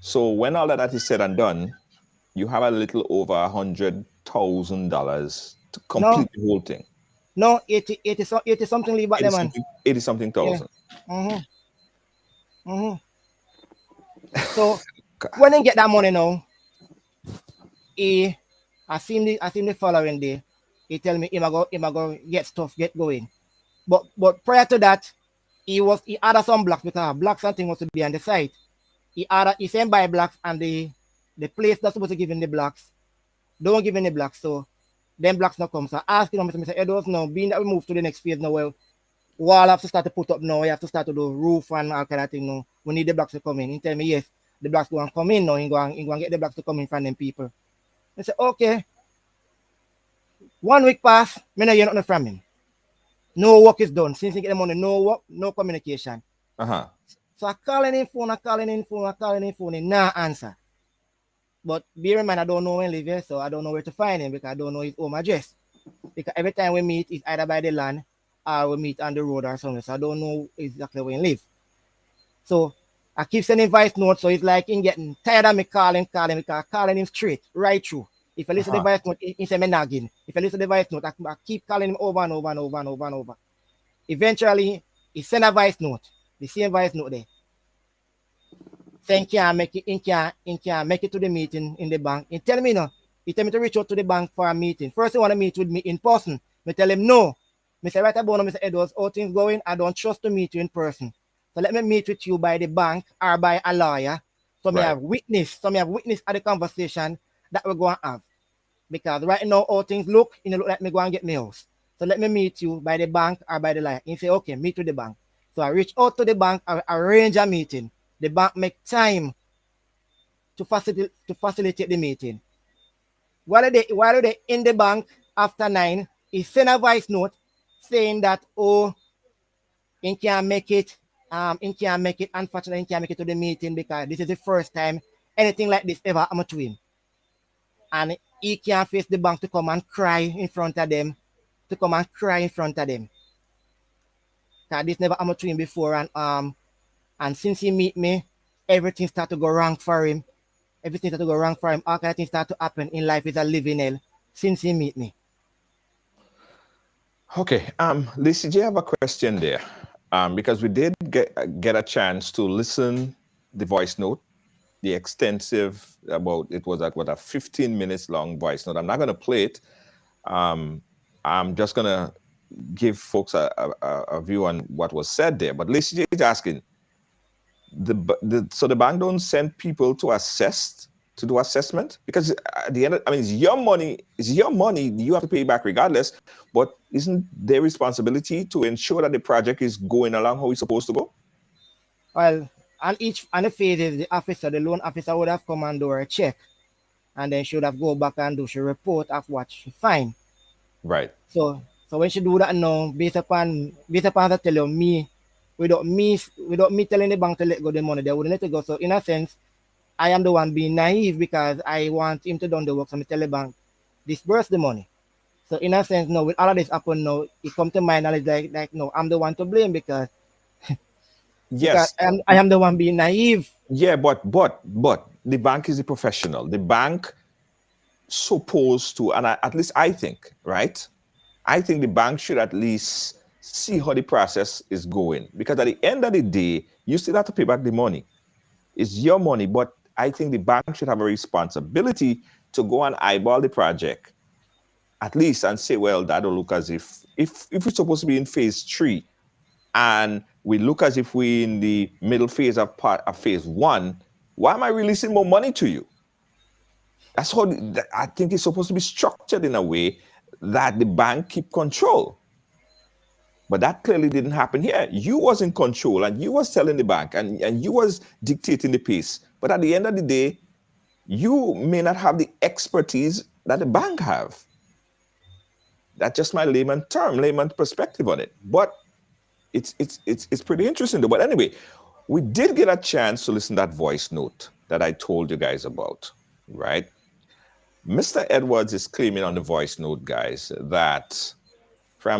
So when all of that is said and done, you have a little over $100,000 to complete the whole thing. No, 80 something leave back there, man. 80 something thousand. Yeah. So when they get that money now, I seen the following day. He tell me he go get stuff, get going. But prior to that, he ordered some blocks, because blocks and things was to be on the site. He sent buy blocks, and the place that's supposed to give him the blocks don't give him the blocks. So them blocks not come. So I asked him, Mr. Edwards, now being that we move to the next phase now, well, wall have to start to put up now. You have to start to do roof and all kind of thing now. We need the blocks to come in. He tell me, yes, the blocks going to come in now. He going to get the blocks to come in from them people. I said, okay. 1 week passed, me not hear nothing from him. No work is done. Since he get the money, no work, no communication. So I calling him phone, he nah answer. But bear in mind, I don't know when he live here, so I don't know where to find him, because I don't know his home address. Because every time we meet, it's either by the land or we meet on the road or something. So I don't know exactly where he lives. So I keep sending voice notes, so it's like him getting tired of me calling him straight, right through. If I listen to the voice note, he say me nagging. If I listen to the voice note, I keep calling him over and over. Eventually, he send a voice note, the same voice note there. Saying he can't make it to the meeting in the bank. He tell me to reach out to the bank for a meeting. First he want to meet with me in person. I tell him no. I say right about now, Mr. Edwards, how things going? I don't trust to meet you in person. So let me meet with you by the bank or by a lawyer. So me have witness at the conversation that we're going to have. Because right now, how things look, it look like me go and get my house. So let me meet you by the bank or by the lawyer. He say, okay, meet with the bank. So I reach out to the bank, I arrange a meeting. The bank make time to facilitate the meeting. While they in the bank after 9, he send a voice note saying that, he can't make it. Unfortunately, he can't make it to the meeting because this is the first time anything like this ever happened to him. And he can't face the bank to come and cry in front of them. Because this never happened to him before. And since he meet me, everything start to go wrong for him. everything started to go wrong for him. All kind of things start to happen in life is a living hell since he meet me. Okay. Lisa, do you have a question there? Because we did get a chance to listen the voice note, the extensive it was at what, a 15 minutes long voice note. I'm not going to play it. I'm just going to give folks a view on what was said there. But Lisa is asking, so the bank don't send people to do assessment, because at the end it's your money. You have to pay back regardless, but isn't their responsibility to ensure that the project is going along how it's supposed to go? Well, on the phases, the loan officer would have come and do a check, and then should have go back and do she report of what she find. Right. So when she do that now, based upon that tell you me, without me telling the bank to let go the money, they wouldn't let it go. So in a sense, I am the one being naive because I want him to do the work. So I tell the bank, disburse the money. So in a sense, no, with all of this happen now, it come to my knowledge like no, I'm the one to blame because yes, because I am the one being naive. Yeah, but the bank is a professional. The bank supposed to, and at least I think, right? I think the bank should at least see how the process is going, because at the end of the day, you still have to pay back the money. It's your money, but I think the bank should have a responsibility to go and eyeball the project, at least, and say, well, that'll look as if we're supposed to be in phase 3, and we look as if we're in the middle phase of phase 1, why am I releasing more money to you? That's how I think it's supposed to be structured in a way that the bank keep control. But that clearly didn't happen here. You was in control, and you was telling the bank, and you was dictating the pace. But at the end of the day, you may not have the expertise that the bank have. That's just my layman perspective on it. But it's pretty interesting though. But anyway, we did get a chance to listen to that voice note that I told you guys about, right? Mr. Edwards is claiming on the voice note, guys, that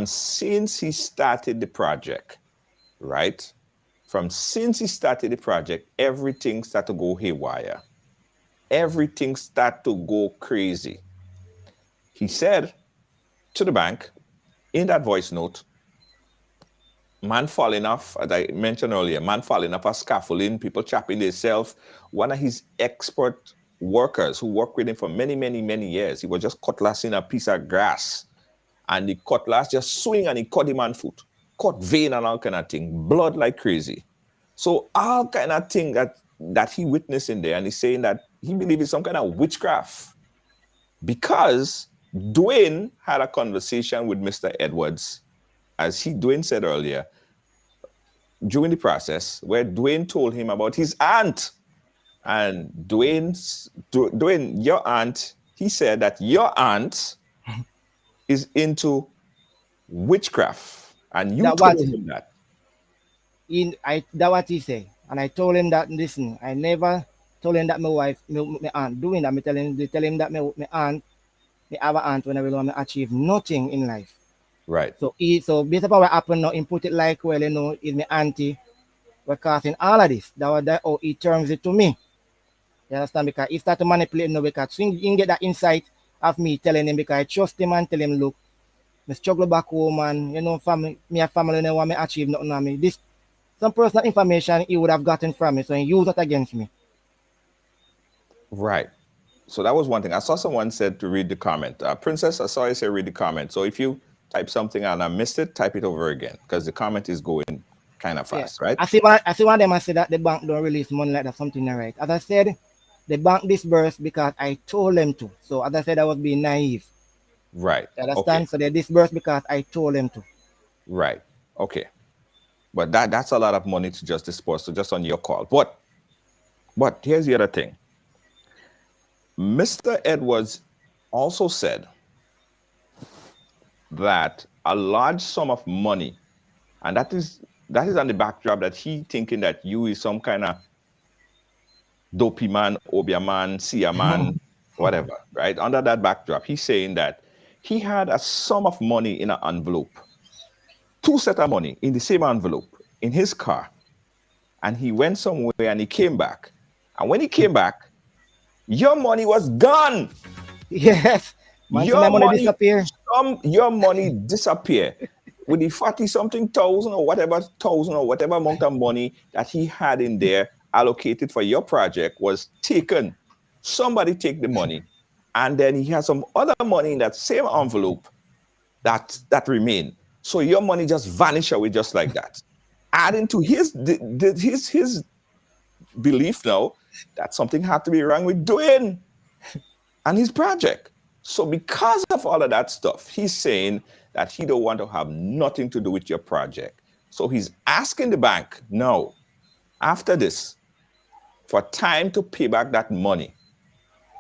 since he started the project, right? Since he started the project, everything started to go haywire. Everything started to go crazy. He said to the bank in that voice note, man falling off, as I mentioned earlier, man falling off a scaffolding, people chopping themselves. One of his expert workers who worked with him for many, many, many years, he was just cutlassing a piece of grass, and the cutlass just swing and he cut him on foot, cut vein and all kind of thing, blood like crazy. So all kind of thing that he witnessed in there, and he's saying that he believes it's some kind of witchcraft, because Dwayne had a conversation with Mr. Edwards, as Dwayne said earlier, during the process, where Dwayne told him about his aunt. And Dwayne, your aunt, he said that your aunt is into witchcraft, and you told him that. That what he said, and I told him that. Listen, I never told him that my wife, my aunt doing that. Me tell him that my aunt, me have an aunt when I will achieve nothing in life. Right. So based upon what happened now, input it like, well, is my auntie we're causing all of this. That was how he terms it to me. You understand? Because he started to manipulate now, because so he can get that insight of me telling him, because I trust him and tell him, look, I struggle back home, and family, me a family and want me achieve nothing on me. This some personal information he would have gotten from me, so he used that against me. Right. So that was one thing. I saw someone said to read the comment. Princess, I saw you say read the comment. So if you type something and I missed it, type it over again, because the comment is going kind of fast, right? I see one of them. I said that the bank don't release money like that, something right. As I said, the bank disbursed because I told them to. So as I said, I was being naive. Right. You understand? Okay. So they disbursed because I told them to. Right. Okay. But that's a lot of money to just disperse, so just on your call. But here's the other thing. Mr. Edwards also said that a large sum of money, and that is on the backdrop that he thinking that you is some kind of dopey man, obeah man, seer man, whatever, right? Under that backdrop, he's saying that he had a sum of money in an envelope, 2 sets of money in the same envelope in his car, and he went somewhere and he came back. And when he came back, Your money was gone. Yes. Man, so my Your money money, disappear. your money disappear with the 40-something thousand or whatever thousand or whatever amount of money that he had in there allocated for your project was taken. Somebody take the money, and then he has some other money in that same envelope that remain. So your money just vanish away just like that. Adding to his belief now that something had to be wrong with Dwayne and his project. So because of all of that stuff, he's saying that he don't want to have nothing to do with your project. So he's asking the bank now, after this, for time to pay back that money,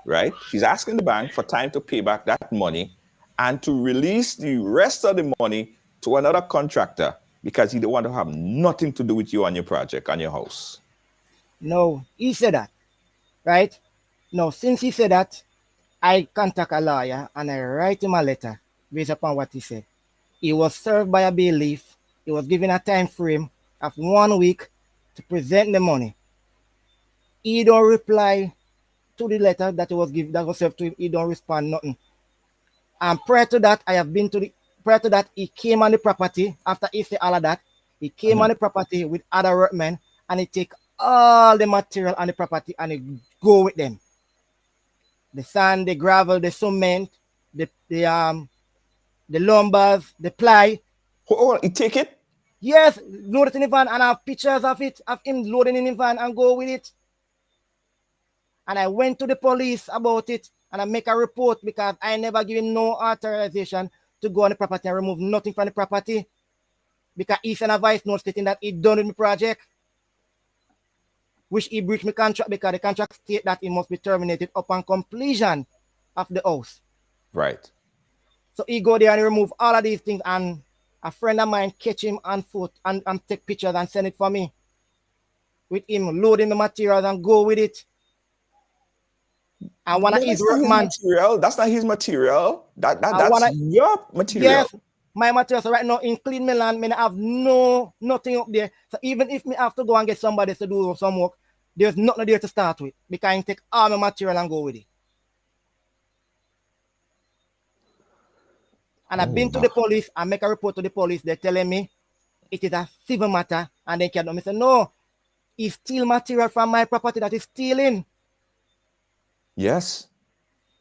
right? He's asking the bank for time to pay back that money and to release the rest of the money to another contractor because he don't want to have nothing to do with you on your project, on your house. No, he said that, right? No, since he said that, I contact a lawyer and I write him a letter based upon what he said. He was served by a bailiff. He was given a time frame of 1 week to present the money. He don't reply to the letter that was served to him. He don't respond nothing. And prior to that, prior to that, he came on the property after he said all of that. He came on the property with other workmen and he take all the material on the property and he go with them. The sand, the gravel, the cement, the lumbers, the ply. Oh, he take it? Yes, load it in the van and I have pictures of it, of him loading in the van and go with it. And I went to the police about it and I make a report because I never given no authorization to go on the property and remove nothing from the property. Because he sent a voice note stating that he done with my project, which he breached my contract because the contract state that it must be terminated upon completion of the house. Right. So he go there and remove all of these things, and a friend of mine catch him on foot and take pictures and send it for me. With him loading the materials and go with it. And one of his workman. That's not his material. That's your material. Yes, my materials right now in clean my land. I have nothing up there. So even if me have to go and get somebody to do some work, there's nothing there to start with. Because I can take all my material and go with it. And I've been to the police and make a report to the police. They're telling me it is a civil matter. And they cannot. I say, no, it's steal material from my property that is stealing. Yes.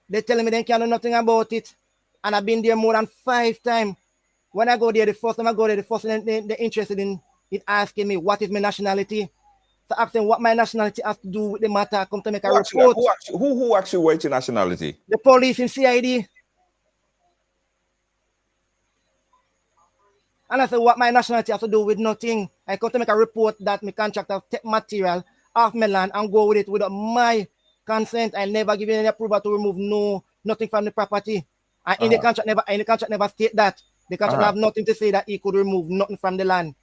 They're telling me they can't do nothing about it. And I've been there more than 5 times. When I go there, the first time they're interested in asking me what is my nationality. So asking what my nationality has to do with the matter. I come to make a report. Who actually wants your nationality? The police in CID. And I said, what my nationality has to do with nothing. I come to make a report that my contractor take material off my land and go with it without my consent. I never given any approval to remove nothing from the property. And in the contract never state that. The contract have nothing to say that he could remove nothing from the land.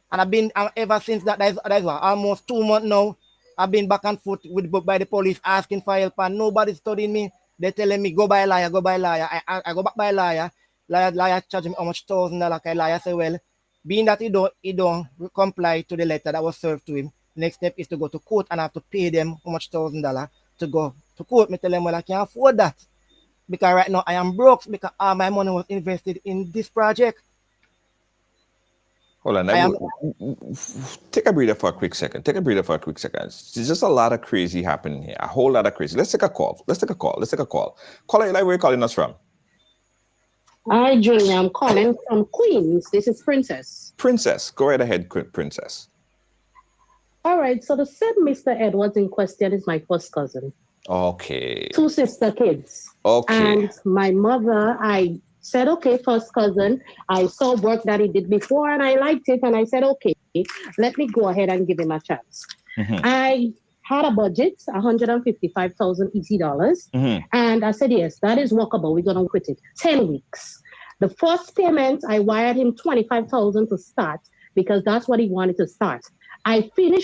And I've been ever since that, that's what, almost 2 months now. I've been back and forth by the police asking for help and nobody's studying me. They're telling me, go by a liar, go by a liar. I go back by a liar. Liar charge me how much $1,000. Liar say, well, being that he don't comply to the letter that was served to him, next step is to go to court and I have to pay them how much $1,000 to go to court. Me tell them, well, I can't afford that. Because right now I am broke because all my money was invested in this project. Hold on. Take a breather for a quick second. There's just a lot of crazy happening here. A whole lot of crazy. Let's take a call. Caller, where are you calling us from? Hi, Junior. I'm calling from Queens. This is Princess. Princess, go right ahead, Princess. All right. So the said Mr. Edwards in question is my first cousin. Okay. 2 sister kids. Okay. And my mother, I said, okay, first cousin. I saw work that he did before and I liked it. And I said, okay, let me go ahead and give him a chance. Mm-hmm. I had a budget, $155,000 ET. And I said, yes, that is workable. We're going to quit it. 10 weeks. The first payment, I wired him $25,000 to start because that's what he wanted to start. I paid him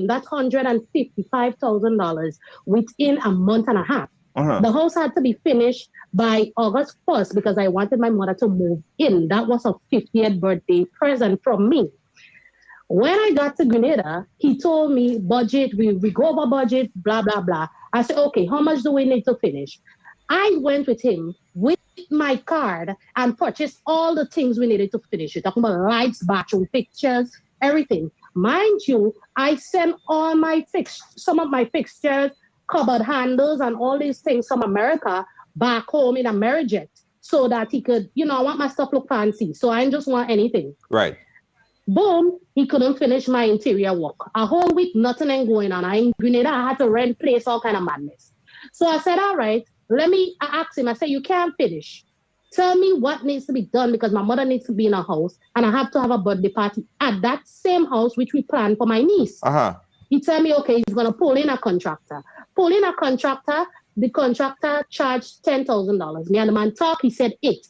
that $155,000 within a month and a half. The house had to be finished by August 1st because I wanted my mother to move in. That was a 50th birthday present from me. When I got to Grenada, he told me budget, we go over budget, blah, blah, blah. I said, okay, how much do we need to finish? I went with him with my card and purchased all the things we needed to finish. You're talking about lights, bathroom fixtures, everything. Mind you, I sent all my some of my fixtures, cupboard handles, and all these things from America back home in Amerijet so that he could, I want my stuff look fancy. So I didn't just want anything. Right. Boom, he couldn't finish my interior work. A whole week, nothing ain't going on. I in Grenada, I had to rent place, all kind of madness. So I said, all right, I asked him, I said, you can't finish. Tell me what needs to be done because my mother needs to be in a house and I have to have a birthday party at that same house which we planned for my niece. He told me, okay, he's going to pull in a contractor. Pull in a contractor, the contractor charged $10,000. Me and the man talk, he said 8.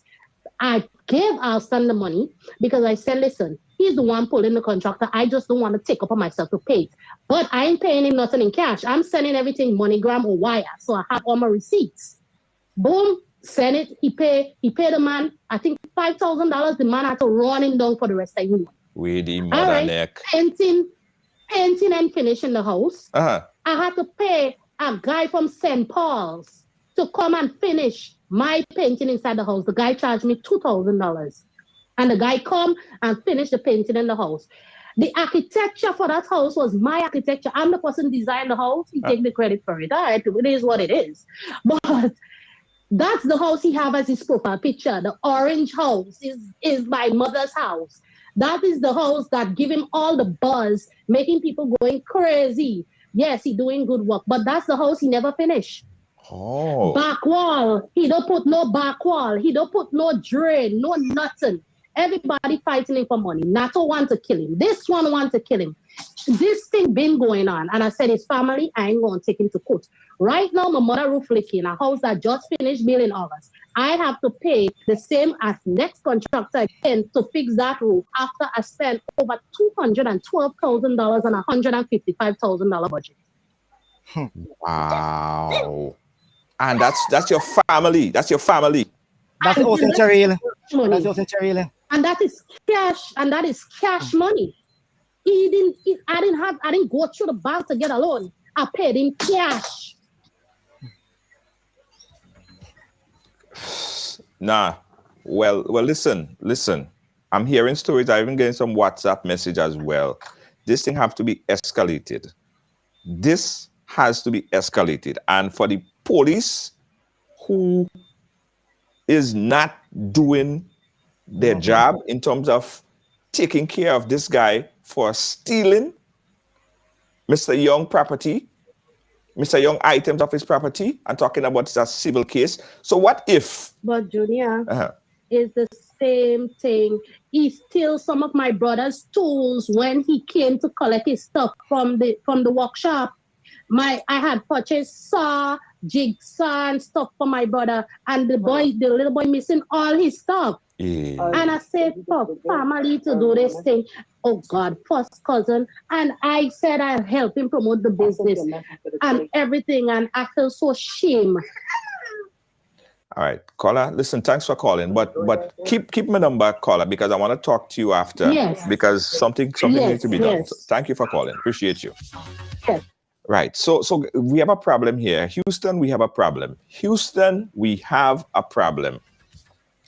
I gave Alston the money because I said, listen, he's the one pulling the contractor. I just don't want to take upon myself to pay it. But I ain't paying him nothing in cash. I'm sending everything MoneyGram or wire. So I have all my receipts. Boom, send it. He paid the man, I think $5,000. The man had to run him down for the rest of the month. With the mother neck. Painting and finishing the house. I had to pay a guy from St. Paul's to come and finish my painting inside the house. The guy charged me $2,000. And the guy come and finish the painting in the house. The architecture for that house was my architecture. I'm the person designed the house. He take the credit for it. All right, it is what it is. But that's the house he have as his profile picture. The orange house is my mother's house. That is the house that give him all the buzz, making people going crazy. Yes, he doing good work, but that's the house he never finished. Oh. Back wall. He don't put no back wall. He don't put no drain, no nothing. Everybody fighting him for money. Nato want to kill him. This one want to kill him. This thing been going on. And I said, his family, I ain't going to take him to court. Right now, my mother roof leaking, a house that just finished built in August. I have to pay the same as next contractor again to fix that roof after I spent over $212,000 on a $155,000 budget. Wow. And that's your family. That's your family. That's also Cheryl. That's also Cheryl. And that is cash. And that is cash money. I didn't go through the bank to get a loan. I paid in cash. Nah. Well, listen. I'm hearing stories. I'm even getting some WhatsApp message as well. This thing have to be escalated. This has to be escalated. And for the police who is not doing their job in terms of taking care of this guy for stealing Mr. Young property, Mr. Young items of his property, and talking about a civil case. So what if? But Junior, is the same thing. He stole some of my brother's tools when he came to collect his stuff from the workshop. I had purchased saw, jigsaw, and stuff for my brother, and the little boy missing all his stuff. Yeah. And I said, for family to do this thing, oh God, first cousin. And I said I'll help him promote the business and everything. And I feel so shame. All right, caller, listen, thanks for calling. But keep my number, caller, because I want to talk to you after. Yes. Because something needs to be done. So thank you for calling. Appreciate you. Yes. Right. So we have a problem here. Houston, we have a problem. Houston, we have a problem.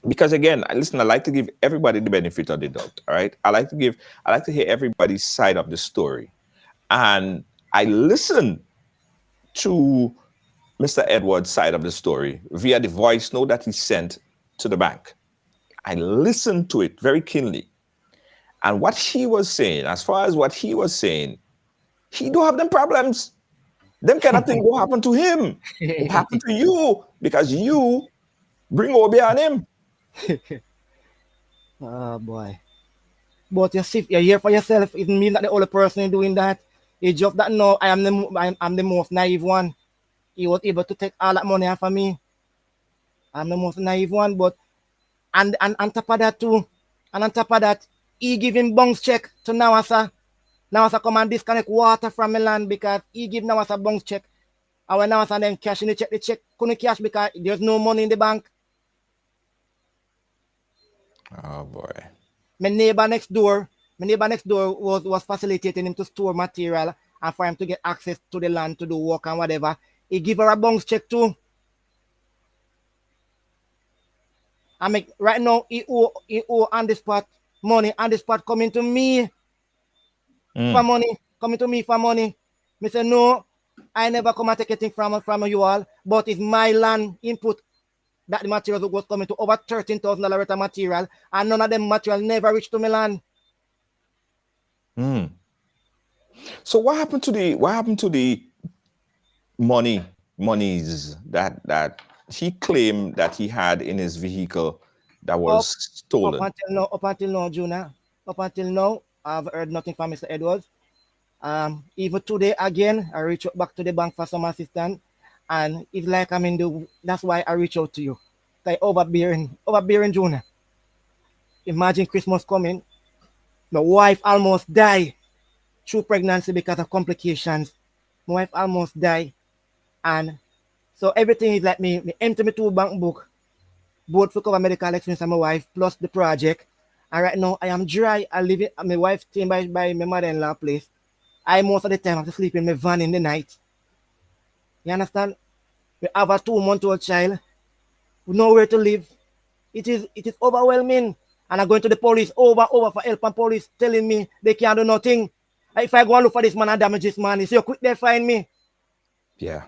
Because again, listen, I like to give everybody the benefit of the doubt. All right. I like to hear everybody's side of the story. And I listen to Mr. Edwards' side of the story via the voice note that he sent to the bank. I listened to it very keenly. And what he was saying, as far as what he was saying, he don't have them problems. Them kind of thing will happen to him. It will happen to you because you bring obeah on him. Oh boy. But you see, you're here for yourself. It means that the only person doing that. It's just that no, I'm the most naive one. He was able to take all that money off of me. I'm the most naive one, but and on top of that too, and on top of that, he give him bounce check to Nawasa. Nawasa come and disconnect water from my land because he give Nawasa bounce check. And when Nawasa then cash in the check couldn't cash because there's no money in the bank. Oh boy. My neighbor next door, My neighbor next door was facilitating him to store material and for him to get access to the land to do work and whatever. He give her a bounce check too. I make right now he owe on the spot money on the spot coming to me for money. Coming to me for money. Me say no, I never come and take anything from you all, but it's my land input that the materials was coming to over $13,000 worth of material, and none of them material never reached to my land. So what happened to the monies that he claimed that he had in his vehicle that was stolen? Up until now, Juna. Up until now, I've heard nothing from Mr. Edwards. Even today again, I reach out back to the bank for some assistance, and it's like I'm in the. That's why I reach out to you. Like overbearing, Juna. Imagine Christmas coming. My wife almost died through pregnancy because of complications. My wife almost died, and so everything is like me empty me two bank book, both for cover medical expense and my wife plus the project. And right now I am dry. I live in my wife staying by my mother-in-law place. I most of the time have to sleep in my van in the night. You understand? We have a 2-month-old child. We know where to live. It is overwhelming. And I'm going to the police over for help, and police telling me they can't do nothing. If I go and look for this man and damage this man, it's so quick they find me. Yeah.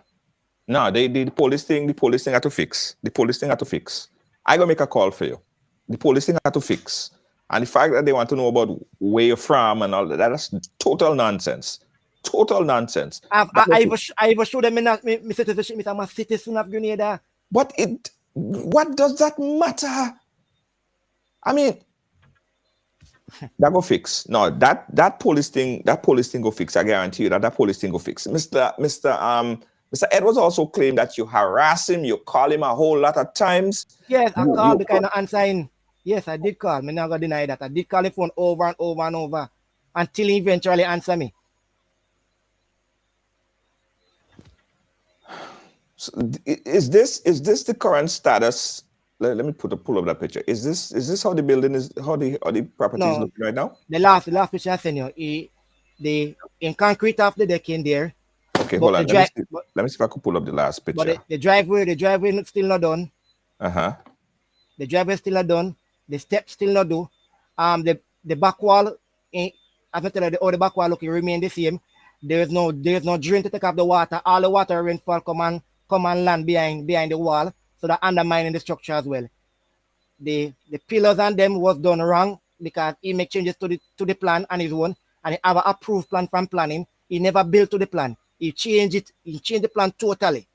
No, the police thing had to fix. The police thing had to fix. I gonna make a call for you. The police thing had to fix. And the fact that they want to know about where you're from and all that's total nonsense. Total nonsense. I even showed them my citizenship. I'm a citizen of Grenada. But what does that matter? I mean, that go fix. No, that police thing go fix. I guarantee you that police thing go fix. Mr. Edwards also claimed that you harass him, you call him a whole lot of times. Yes, I called the kind of answering. Yes, I did call. I'm not gonna deny that. I did call the phone over and over and over until he eventually answered me. So is this the current status? Let me pull up that picture. Is this how the building is? How the property is looking right now? The last picture I sent you, the in concrete of the deck in there. Okay, hold on. Let me see if I can pull up the last picture. But the driveway still not done. The driveway still not done. The steps still not do. The back wall, as I tell you, the back wall looking remain the same. There's no drain to take up the water. All the water rainfall come and land behind the wall, so that undermining the structure as well. The pillars and them was done wrong because he make changes to the plan on his own, and he have an approved plan from planning. He never built to the plan. He changed it. He changed the plan totally.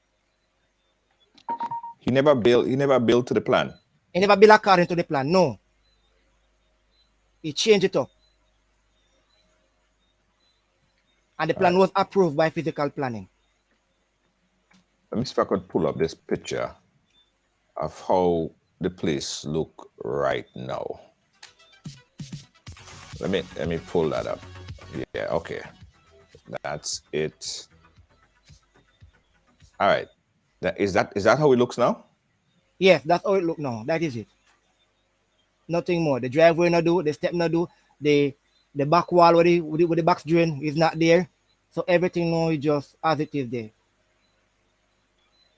He never built to the plan. He never built according to the plan. No. He changed it up. And the plan was approved by physical planning. Let me see if I could pull up this picture of how the place look right now. Let me pull that up. Yeah, okay. That's it. All right. Is that how it looks now? Yes, that's how it look now. That is it. Nothing more. The driveway not do, the step not do, the back wall with the box drain is not there. So everything now is just as it is there.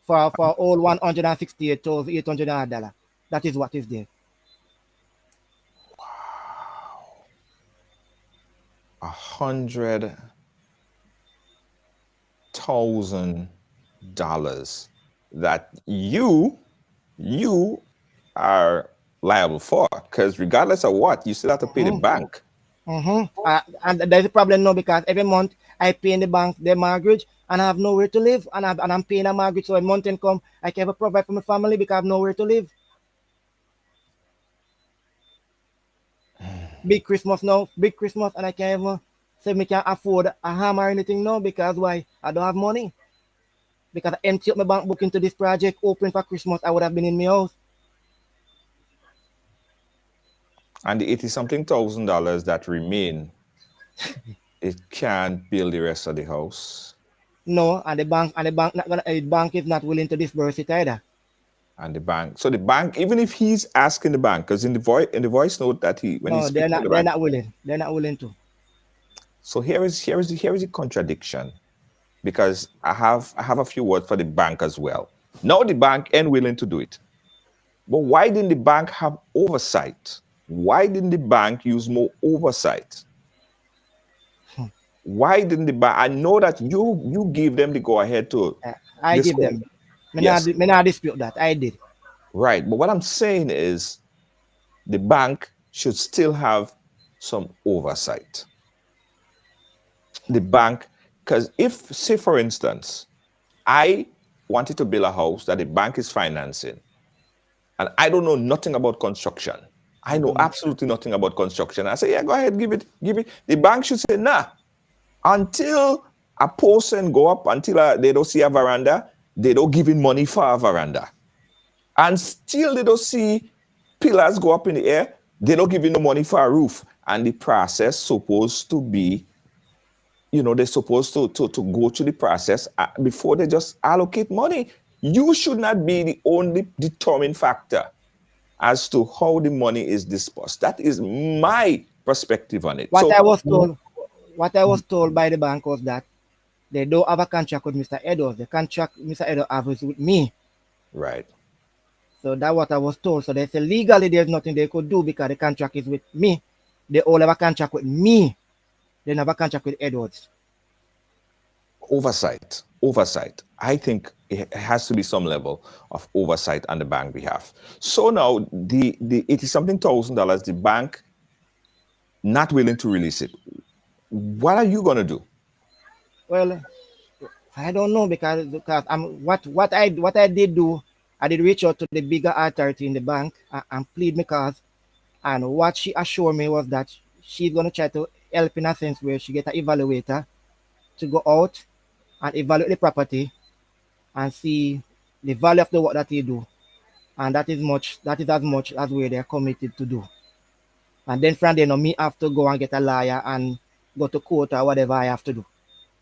For all $168,800. That is what is there. Wow. $100,000 that you are liable for, because regardless of what, you still have to pay the bank. And there's a problem now because every month I pay in the bank their mortgage and I have nowhere to live, and I'm paying a mortgage, so a month income I can provide for my family because I have nowhere to live. Big Christmas, and I can't even say me can afford a hammer or anything now because why? I don't have money. Because I empty up my bank book into this project, open for Christmas, I would have been in my house. And the $80-something thousand that remain, it can't build the rest of the house. No, and the bank is not willing to disburse it either. And the bank, so the bank, even if he's asking the bank, because in the voice note that when No, he's they're speaking not. to the They're bank. not willing. They're not willing to. So here is the contradiction, because I have a few words for the bank as well. Now the bank ain't willing to do it, but why didn't the bank have oversight? Why didn't the bank use more oversight? Why didn't the bank? I know that you give them the go ahead to I give disclose. them. Yes, Me not dispute that. I did. right. But what I'm saying is the bank should still have some oversight. The bank, because if, say for instance, I wanted to build a house that the bank is financing, and I don't know nothing about construction. I know absolutely nothing about construction. I say, yeah, go ahead, give it. The bank should say, nah, until a person go up, until they don't see a veranda, they don't give in money for a veranda. And still they don't see pillars go up in the air, they don't give you no money for a roof. And the process supposed to be, they're supposed to go through the process before they just allocate money. You should not be the only determining factor as to how the money is dispersed. That is my perspective on it. What I was told by the bank was that they don't have a contract with Mr. Edwards. The contract Mr. Edwards has is with me. Right. So that's what I was told. So they said legally there's nothing they could do because the contract is with me. They all have a contract with me. They never have a contract with Edwards. Oversight. I think it has to be some level of oversight on the bank behalf. So now the $80-something thousand, the bank not willing to release it. What are you gonna do? Well, I don't know because what I did do, I did reach out to the bigger authority in the bank and plead my cause. And what she assured me was that she's gonna try to help in a sense where she get an evaluator to go out and evaluate the property and see the value of the work that they do. And that is as much as where they're committed to do. And then from there, me have to go and get a lawyer and go to court or whatever I have to do.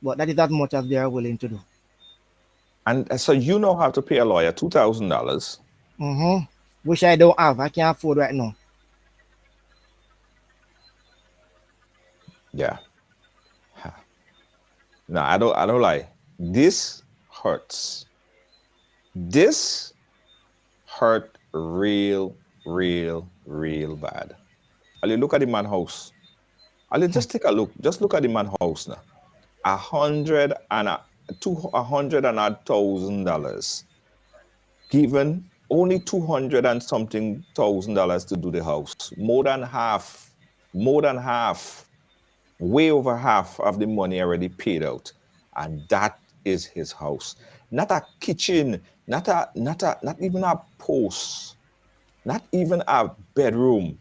But that is as much as they are willing to do. And so you know how to pay a lawyer $2,000. Which I don't have. I can't afford right now. Yeah. No, I don't lie. This hurts. This hurt real bad. Ali, look at the man house. Ali, just take a look. Just look at the man house now. $100,000. Given only $200 and something thousand to do the house. More than half. Way over half of the money already paid out. And that is his house. Not a kitchen, not even a post, not even a bedroom,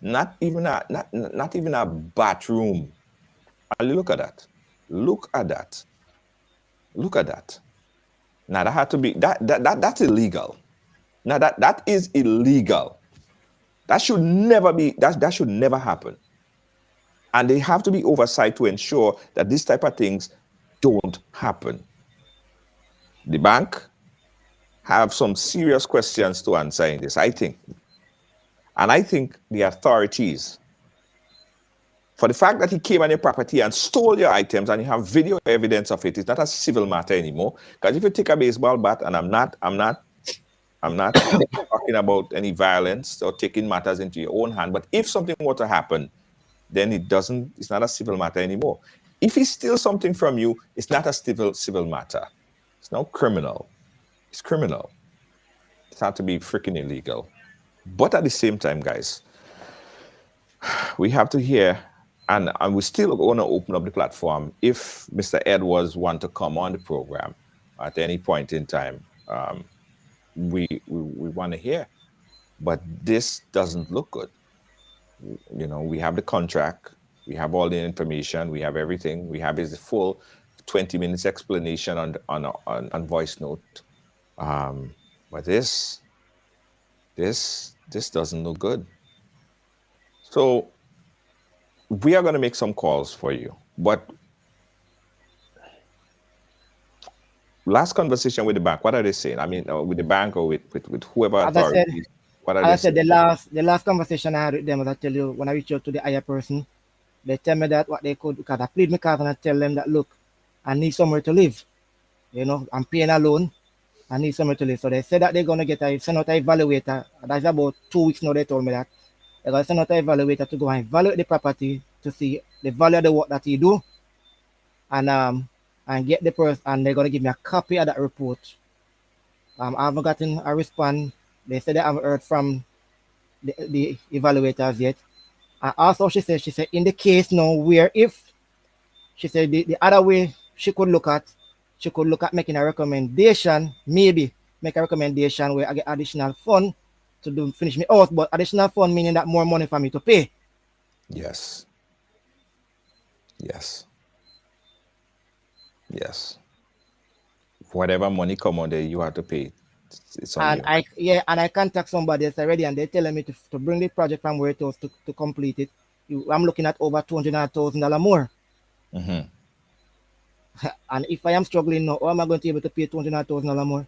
not even a bathroom. And look at that. Look at that. Now that had to be that's illegal. Now that is illegal. That should never be, that should never happen. And they have to be oversight to ensure that these type of things don't happen. The bank have some serious questions to answer in this, I think. And I think the authorities, for the fact that he came on your property and stole your items and you have video evidence of it, it's not a civil matter anymore. Because if you take a baseball bat, and I'm not talking about any violence or taking matters into your own hand, but if something were to happen, then it's not a civil matter anymore. If he steals something from you, it's not a civil matter. It's not criminal. It's criminal. It's not to be freaking illegal. But at the same time, guys, we have to hear, and we still want to open up the platform. If Mr. Edwards want to come on the program at any point in time, we want to hear. But this doesn't look good. We have the contract, we have all the information, we have everything, we have his full 20 minutes explanation on voice note. But this doesn't look good. So we are going to make some calls for you, but last conversation with the bank, what are they saying? I mean, with the bank or with whoever As I said, authorities, what are they saying? the last conversation I had with them, as I tell you, when I reach out to the higher person, they tell me that what they could, because I plead my case and I tell them that, look, I need somewhere to live. You know, I'm paying a loan. I need somewhere to live. So they said that they're going to send out an evaluator. That's about 2 weeks now they told me that. They're going to send out an evaluator to go and evaluate the property to see the value of the work that he do. And get the person, and they're going to give me a copy of that report. I haven't gotten a response. They said they haven't heard from the evaluators yet. And also she said, in the case now where if, she said the other way she could look at making a recommendation, maybe make a recommendation where I get additional fund to finish me out, but additional fund meaning that more money for me to pay. Yes. Whatever money come on there, you have to pay. It's on you. I contact somebody else already, and they're telling me to bring the project from where it was to complete it. I'm looking at over $200,000 more. Mm-hmm. And if I am struggling now, how am I going to be able to pay $200,000 more?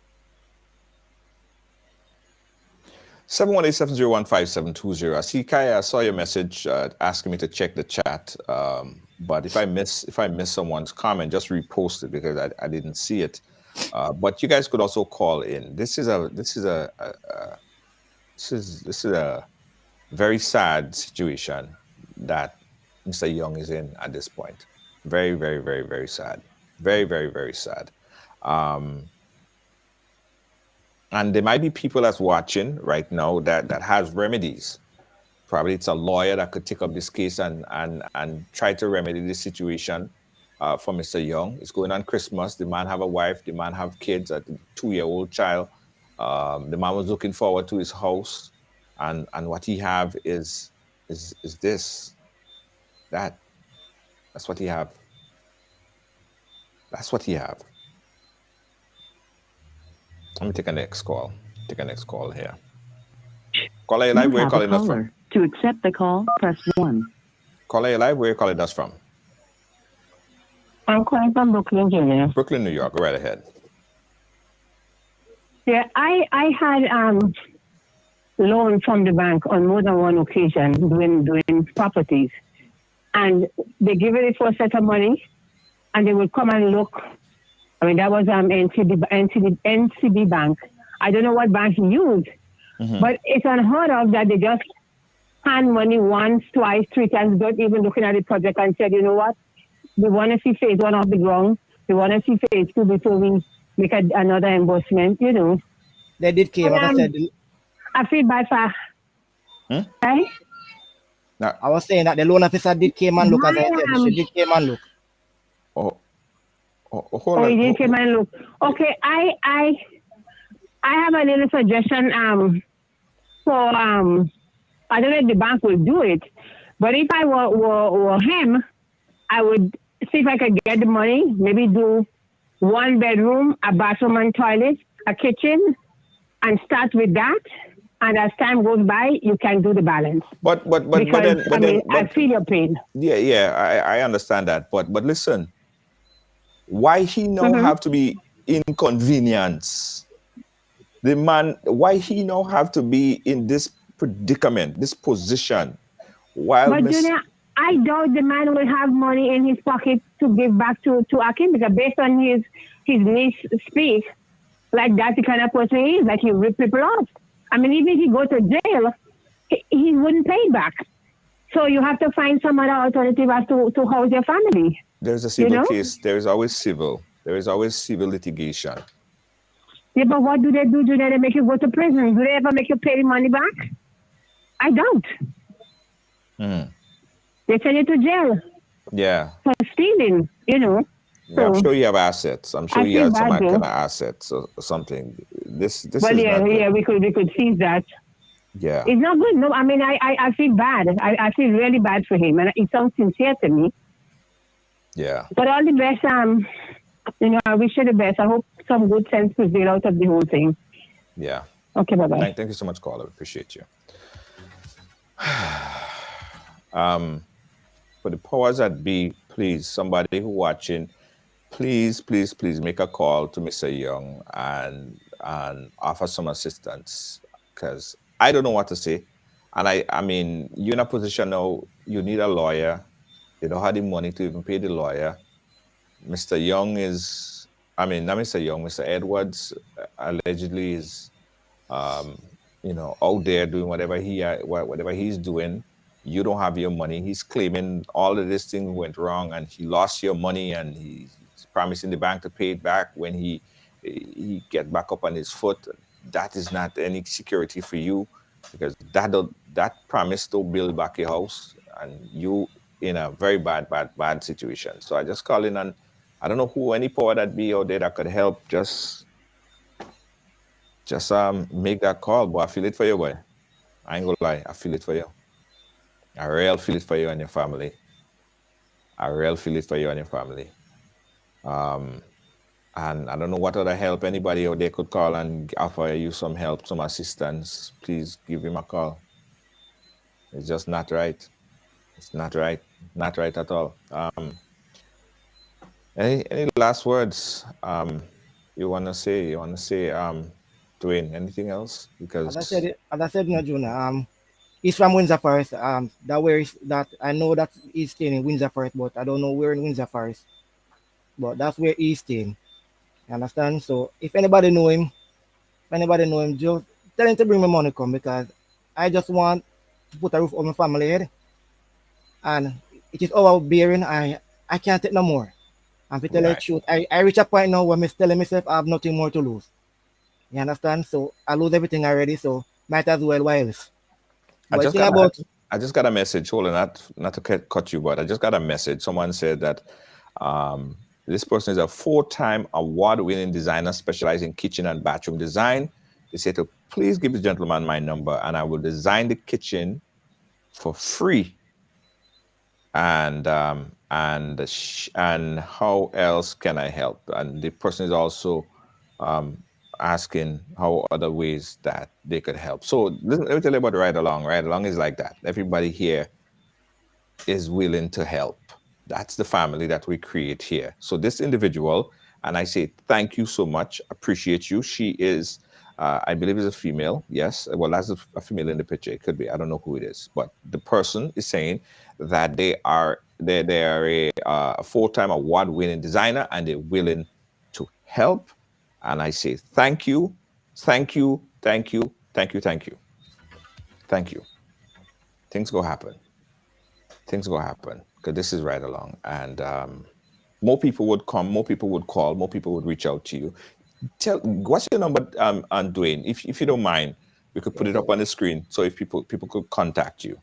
718-701-5720. I see, Kaya, I saw your message asking me to check the chat. But if I miss someone's comment, just repost it because I didn't see it. But you guys could also call in. This is a very sad situation that Mr. Young is in at this point. Very, very, very, very sad. Very, very, very sad. And there might be people that's watching right now that has remedies. Probably it's a lawyer that could take up this case and try to remedy this situation for Mr. Young. It's going on Christmas. The man have a wife. The man have kids, a 2-year-old child. The man was looking forward to his house. And what he have is this. That's what he have. That's what he have. Let me take a next call. Here. Caller, you live, where you calling us from? To accept the call, press 1. Caller, you live, where you calling us from? I'm calling from Brooklyn, New York. Brooklyn, New York. Go right ahead. Yeah, I had loan from the bank on more than one occasion doing properties. And they give it for a set of money, and they would come and look. I mean, that was NCB Bank. I don't know what bank he used, but it's unheard of that they just hand money once, twice, 3 times, without even looking at the project and said, you know what, we want to see phase 1 off the ground. We want to see phase 2 before we make another embossment, you know. They did came, like I said. I feel bad for... Right? No. I was saying that the loan officer did came and look, as I said. She did came and look. Hold on. He did came and look. Okay, I have a little suggestion for I don't know if the bank will do it, but if I were him, I would see if I could get the money, maybe do 1 bedroom, a bathroom and toilet, a kitchen, and start with that. And as time goes by, you can do the balance. But I feel your pain. Yeah, I understand that. But listen, why he now have to be inconvenience? The man, why he now have to be in this predicament, this position? Junior, I doubt the man will have money in his pocket to give back to Akim, because based on his niece speak, like that's the kind of person he is, like he rip people off. I mean, even if he go to jail, he wouldn't pay back. So you have to find some other alternative as to house your family. There's a civil case. There is always civil. There is always civil litigation. Yeah, but what do? Do they make you go to prison? Do they ever make you pay the money back? I don't. They send you to jail. Yeah. For stealing, you know. Yeah, I'm sure you have assets. I'm sure you have some kind of assets or something. This is not good. we could seize that. Yeah. It's not good. No, I mean, I feel bad. I feel really bad for him, and it sounds sincere to me. Yeah. But all the best. I wish you the best. I hope some good sense prevail out of the whole thing. Yeah. Okay, bye-bye. Thank you so much, caller. Appreciate you. For the powers that be, please, somebody who watching, please, please, please make a call to Mr. Young and offer some assistance, because I don't know what to say. And I mean, you're in a position now, you need a lawyer. They don't have the money to even pay the lawyer. Mr. Young is, I mean, not Mr. Young, Mr. Edwards allegedly is, out there doing whatever he's doing. You don't have your money. He's claiming all of this thing went wrong and he lost your money, and he's promising the bank to pay it back when he get back up on his foot. That is not any security for you, because that promise to build back your house, and you in a very bad situation. So I just call in, and I don't know who, any power that be out there that could help. Just make that call, boy. I feel it for you, boy. I ain't gonna lie, I feel it for you. I real feel it for you and your family. I real feel it for you and your family. And I don't know what other help anybody out there could call and offer you some help, some assistance. Please give him a call. It's just not right. It's not right. Not right at all. Any last words you wanna say? Dwayne, anything else? Because As I said, Junior, he's from Windsor Forest. That I know that he's staying in Windsor Forest, but I don't know where in Windsor Forest. But that's where he's staying. You understand? So if anybody know him, just tell him to bring me money come, because I just want to put a roof over my family head. And it is overbearing. I can't take no more. And to tell the truth, I reach a point now where I'm telling myself I have nothing more to lose. You understand? So I lose everything already, so might as well while else. I But just think got about I just got a message. Hold on, not to cut you, but I just got a message. Someone said that this person is a 4-time award-winning designer specializing in kitchen and bathroom design. They said to please give the gentleman my number, and I will design the kitchen for free. And how else can I help? And the person is also asking how other ways that they could help. So let me tell you about Ride Along. Ride Along is like that. Everybody here is willing to help. That's the family that we create here. So this individual, and I say thank you so much, appreciate you. She is, I believe, is a female. Yes, well, that's a female in the picture. It could be. I don't know who it is, but the person is saying that they are a 4-time award-winning designer, and they're willing to help. And I say thank you, thank you, thank you, thank you, thank you, thank you. Things go happen. Things go happen, because this is Right Along, and more people would come, more people would call, more people would reach out to you. What's your number, and Dwayne, if you don't mind, we could put it up on the screen, so if people could contact you.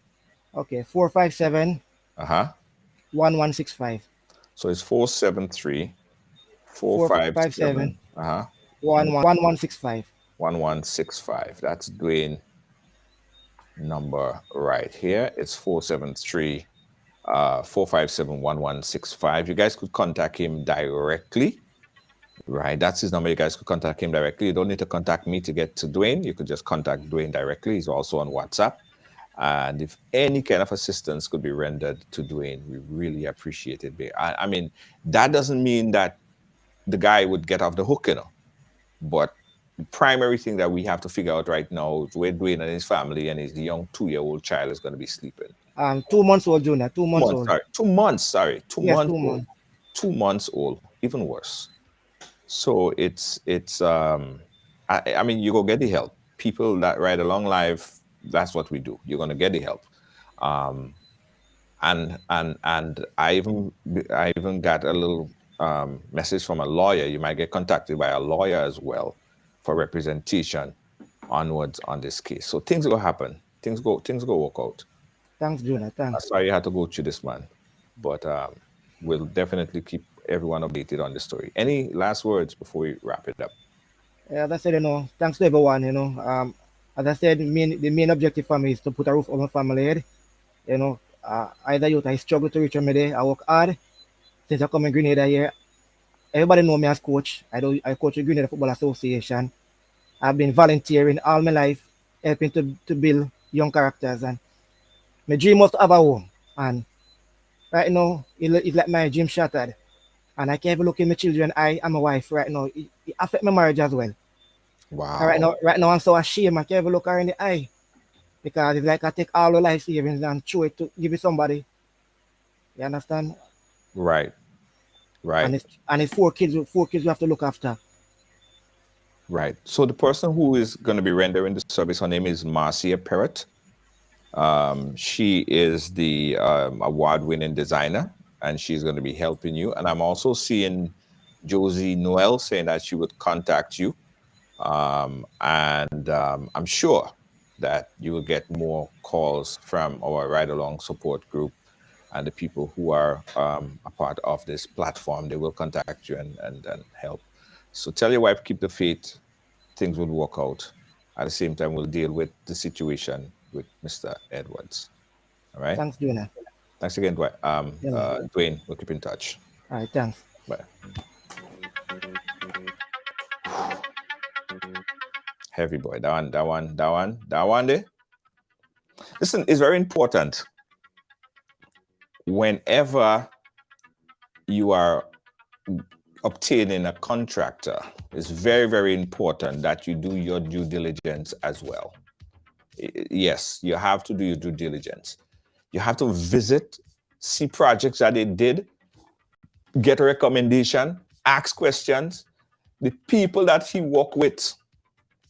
okay, 457 Uh-huh. 1165. So it's 473 457 1165. 1165. That's Dwayne number right here. It's 473 457 1165. You guys could contact him directly. Right, that's his number. You guys could contact him directly. You don't need to contact me to get to Dwayne. You could just contact Dwayne directly. He's also on WhatsApp. And if any kind of assistance could be rendered to Dwayne, we really appreciate it. I mean, that doesn't mean that the guy would get off the hook, But the primary thing that we have to figure out right now is where Dwayne and his family and his young 2-year-old child is going to be sleeping. 2 months old, Junior. 2 months old. Sorry, 2 months. Sorry, 2 Yes, months. 2 months. 2 months old, even worse. So it's I mean, you go get the help. People that ride along life, that's what we do. You're gonna get the help. And I even got a little message from a lawyer. You might get contacted by a lawyer as well for representation onwards on this case. So things will happen. Things go work out. Thanks, Junior. Thanks. I'm sorry you had to go through this, man. But we'll definitely keep everyone updated on the story. Any last words before we wrap it up? As I said, thanks to everyone, As I said, the main objective for me is to put a roof over my family head. Either youth, I struggle to reach me there. I work hard since I come in Grenada here. Everybody know me as coach. I coach the Grenada Football Association. I've been volunteering all my life, helping to build young characters. And my dream was to have a home. And right now, it's like my dream shattered. And I can't even look in my children eye and my wife right now. It affect my marriage as well. Wow. And right now I'm so ashamed. I can't even look her in the eye. Because it's like I take all the life savings and throw it to give it somebody. You understand? Right. Right. And it's four kids we have to look after. Right. So the person who is going to be rendering the service, her name is Marcia Perrott. She is the award-winning designer, and she's going to be helping you. And I'm also seeing Josie Noel saying that she would contact you. I'm sure that you will get more calls from our Ride Along support group and the people who are a part of this platform. They will contact you and help. So tell your wife, keep the faith, things will work out. At the same time, we'll deal with the situation with Mr. Edwards. All right? Thanks, Dwayne. Thanks again, Dwayne. We'll keep in touch. All right, thanks. Bye. Heavy boy. That one there. Listen, it's very important. Whenever you are obtaining a contractor, it's very, very important that you do your due diligence as well. Yes, you have to do your due diligence. You have to visit, see projects that they did, get a recommendation, ask questions. The people that he worked with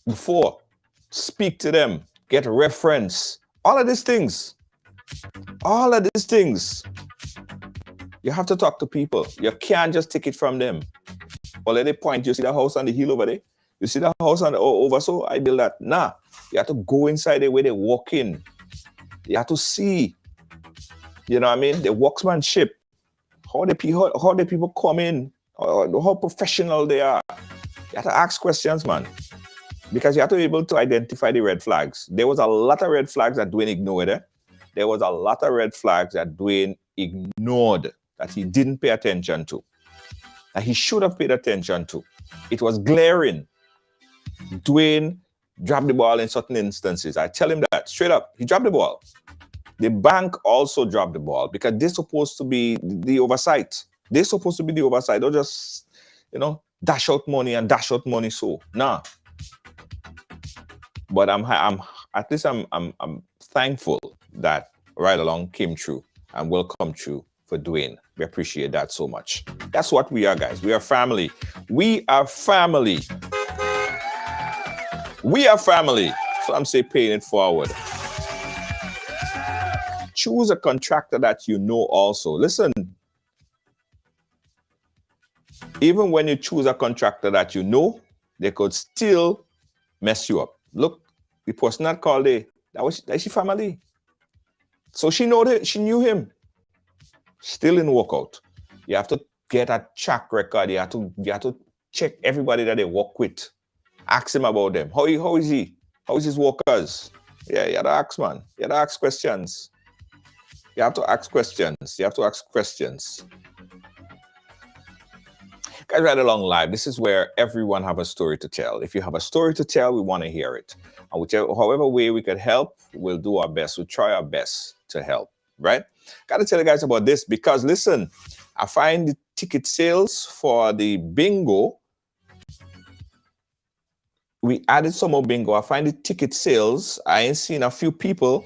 before, speak to them, get a reference. All of these things. You have to talk to people. You can't just take it from them. Or at the point, you see the house on the hill over there? You see the house on the over, so I build that. Nah, you have to go inside the way they walk in. You have to see, you know what I mean? The workmanship, how the people come in, how professional they are. You have to ask questions, man. Because you have to be able to identify the red flags. There was a lot of red flags that Dwayne ignored. There was a lot of red flags that Dwayne ignored, that he didn't pay attention to, that he should have paid attention to. It was glaring. Dwayne dropped the ball in certain instances. I tell him that straight up. He dropped the ball. The bank also dropped the ball because they're supposed to be the oversight. They're supposed to be the oversight. Don't just, dash out money. So, nah. But I'm thankful that Ride Along came through and will come true for Dwayne. We appreciate that so much. That's what we are, guys. We are family. We are family. So I'm saying paying it forward. Choose a contractor that you know also. Listen, even when you choose a contractor that you know, they could still mess you up. Look, the person that called that's your family. So she knew him. Still didn't work out. You have to get a track record. You have to check everybody that they work with. Ask him about them. How is he? How is his workers? Yeah, you have to ask, man. You have to ask questions. Guys, Ride Along Live, this is where everyone have a story to tell. If you have a story to tell, we want to hear it. And however way we could help, we'll do our best. We'll try our best to help, right? Got to tell you guys about this because, listen, I find the ticket sales for the bingo. We added some more bingo. I find the ticket sales. I ain't seen a few people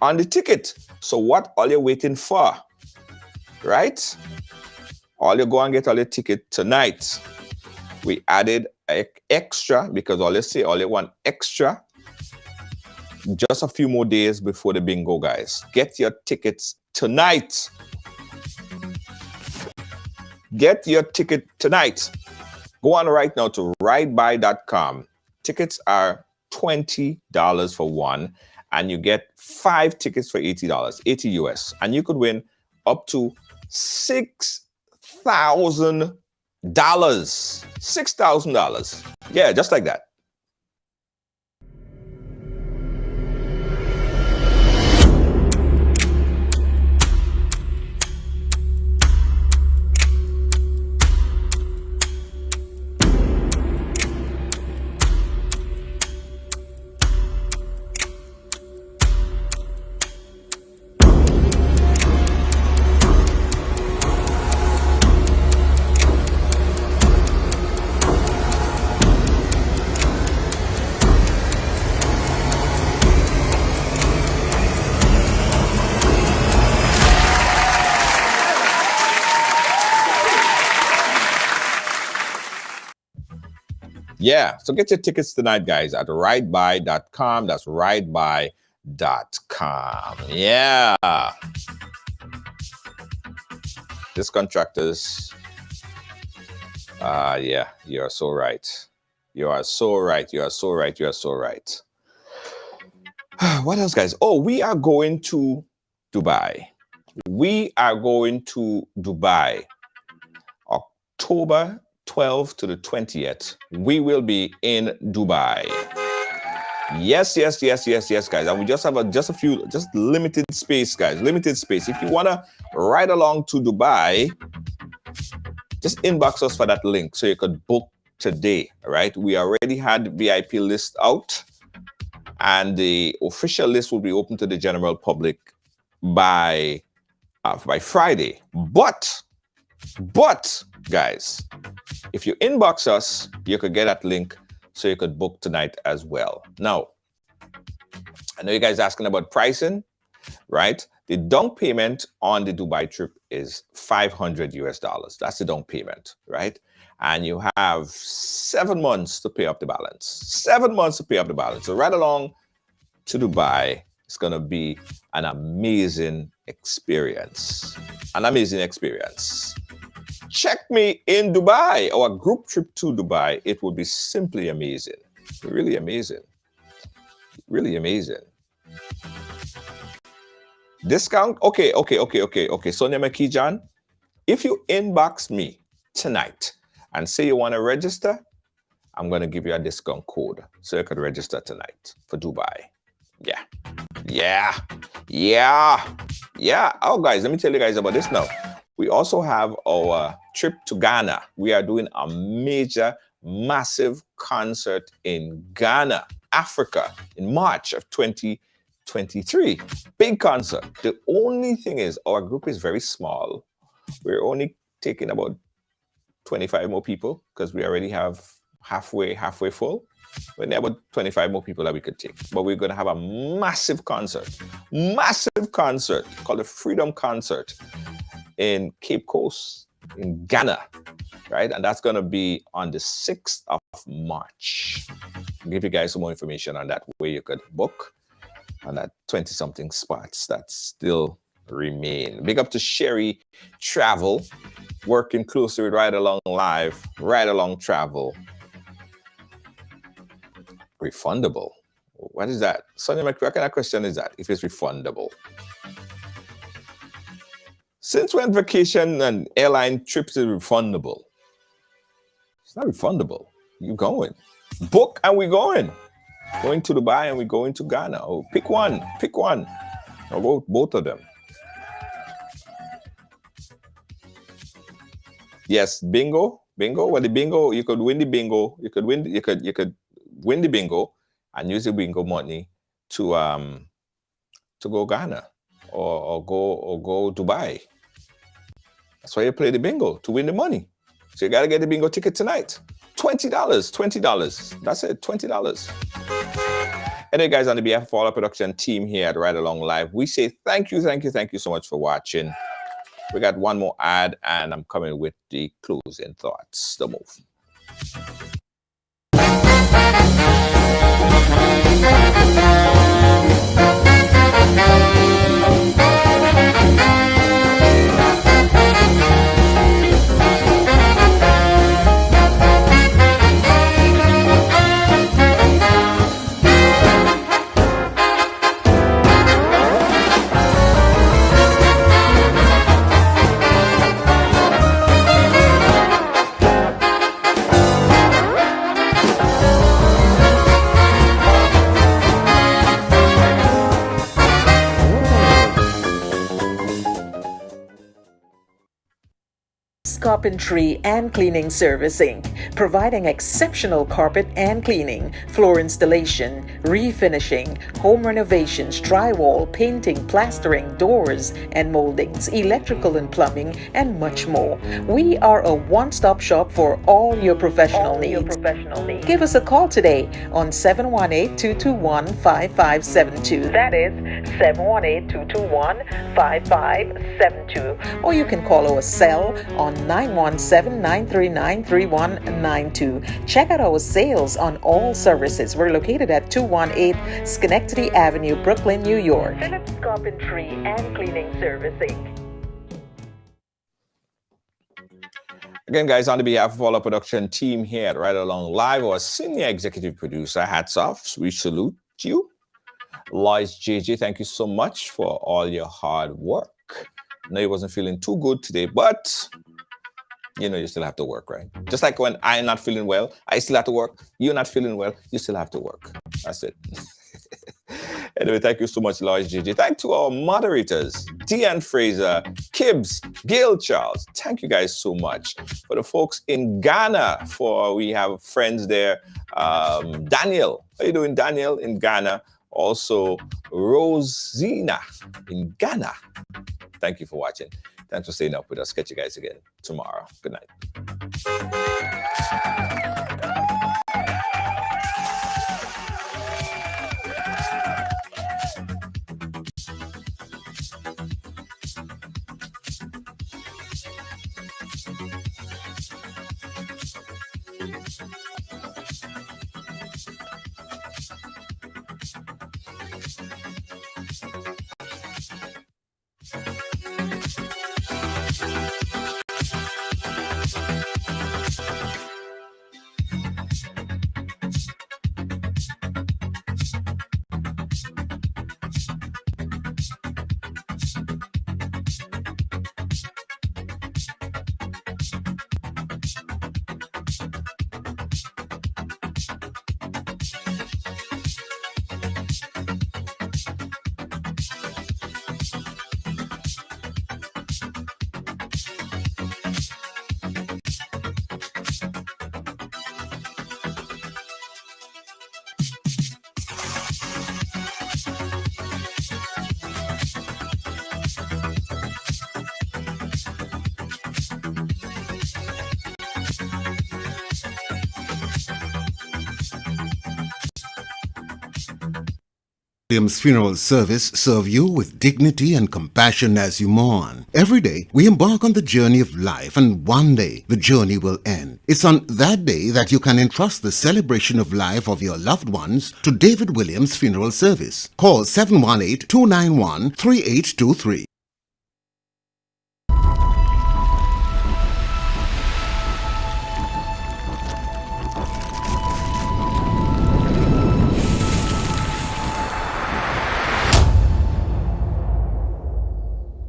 on the ticket. So what all you waiting for, right? All you go and get all your ticket tonight. We added extra because all you want extra. Just a few more days before the bingo, guys. Get your tickets tonight. Get your ticket tonight. Go on right now to ridebuy.com. Tickets are $20 for one, and you get 5 tickets for $80, 80 US. And you could win up to $6,000. $6,000. Yeah, just like that. Yeah, so get your tickets tonight, guys, at rideby.com. That's rideby.com. Yeah. This Contractors. Yeah, you are so right. You are so right. You are so right. You are so right. What else, guys? Oh, we are going to Dubai. We are going to Dubai. October 12th to the 20th. We will be in Dubai. Yes, guys. And we just have just limited space, guys. Limited space. If you want to ride along to Dubai, just inbox us for that link so you could book today, right? We already had VIP list out, and the official list will be open to the general public by Friday. But guys, if you inbox us, you could get that link so you could book tonight as well. Now, I know you guys asking about pricing, right? The down payment on the Dubai trip is $500 US. That's the down payment, right? And you have 7 months to pay up the balance. 7 months to pay up the balance. So right along to Dubai, it's going to be an amazing experience. An amazing experience. Check me in Dubai, our group trip to Dubai. It will be simply amazing. Really amazing. Really amazing. Discount? Okay. Sonia McKeejan, if you inbox me tonight and say you want to register, I'm going to give you a discount code so you can register tonight for Dubai. Yeah. Oh, guys, let me tell you guys about this now. We also have our trip to Ghana. We are doing a massive concert in Ghana, Africa, in March of 2023. Big concert. The only thing is our group is very small. We're only taking about 25 more people because we already have halfway full. We only have about 25 more people that we could take. But we're going to have a massive concert called the Freedom Concert in Cape Coast in Ghana, right? And that's going to be on the 6th of March. I'll give you guys some more information on that, where you could book on that 20-something spots that still remain. Big up to Sherry Travel, working closely with Ride Along Live, Ride Along Travel. Refundable. What is that? Sonia, what kind of question is that? If it's refundable. Since when vacation and airline trips is refundable? It's not refundable. You're going. Book and we're going. Going to Dubai and we're going to Ghana. Oh, pick one. Or go both of them. Yes, bingo. Well, the bingo, you could win the bingo. You could win the bingo and use the bingo money to go Ghana or go Dubai. That's why you play the bingo, to win the money. So you got to get the bingo ticket tonight. $20. That's it, $20. Anyway, guys, on behalf of all our production team here at Ride Along Live, we say thank you so much for watching. We got one more ad, and I'm coming with the closing thoughts. The move. Carpentry and Cleaning Service Inc., providing exceptional carpet and cleaning, floor installation, refinishing, home renovations, drywall, painting, plastering, doors and moldings, electrical and plumbing, and much more. We are a one-stop shop for all your professional needs. Give us a call today on 718-221-5572. That is 718-221-5572. Or you can call our cell on 917-939-3192. Check out our sales on all services. We're located at 218 Schenectady Avenue, Brooklyn, New York. Phillips Carpentry and Cleaning Servicing. Again, guys, on behalf of all our production team here at Right Along Live, our senior executive producer, hats off. We salute you. Lois JJ, thank you so much for all your hard work. I know you wasn't feeling too good today, but you know you still have to work, right? Just like when I'm not feeling well, I still have to work. You're not feeling well, you still have to work. That's it. Anyway, thank you so much, Lois JJ. Thank to our moderators, Deanne Fraser, Kibbs, Gail Charles. Thank you guys so much. For the folks in Ghana, we have friends there. Daniel, how you doing, Daniel, in Ghana? Also, Rosina in Ghana. Thank you for watching. Thanks for staying up with us. Catch you guys again tomorrow. Good night. Williams Funeral Service serve you with dignity and compassion as you mourn. Every day, we embark on the journey of life, and one day, the journey will end. It's on that day that you can entrust the celebration of life of your loved ones to David Williams Funeral Service. Call 718-291-3823.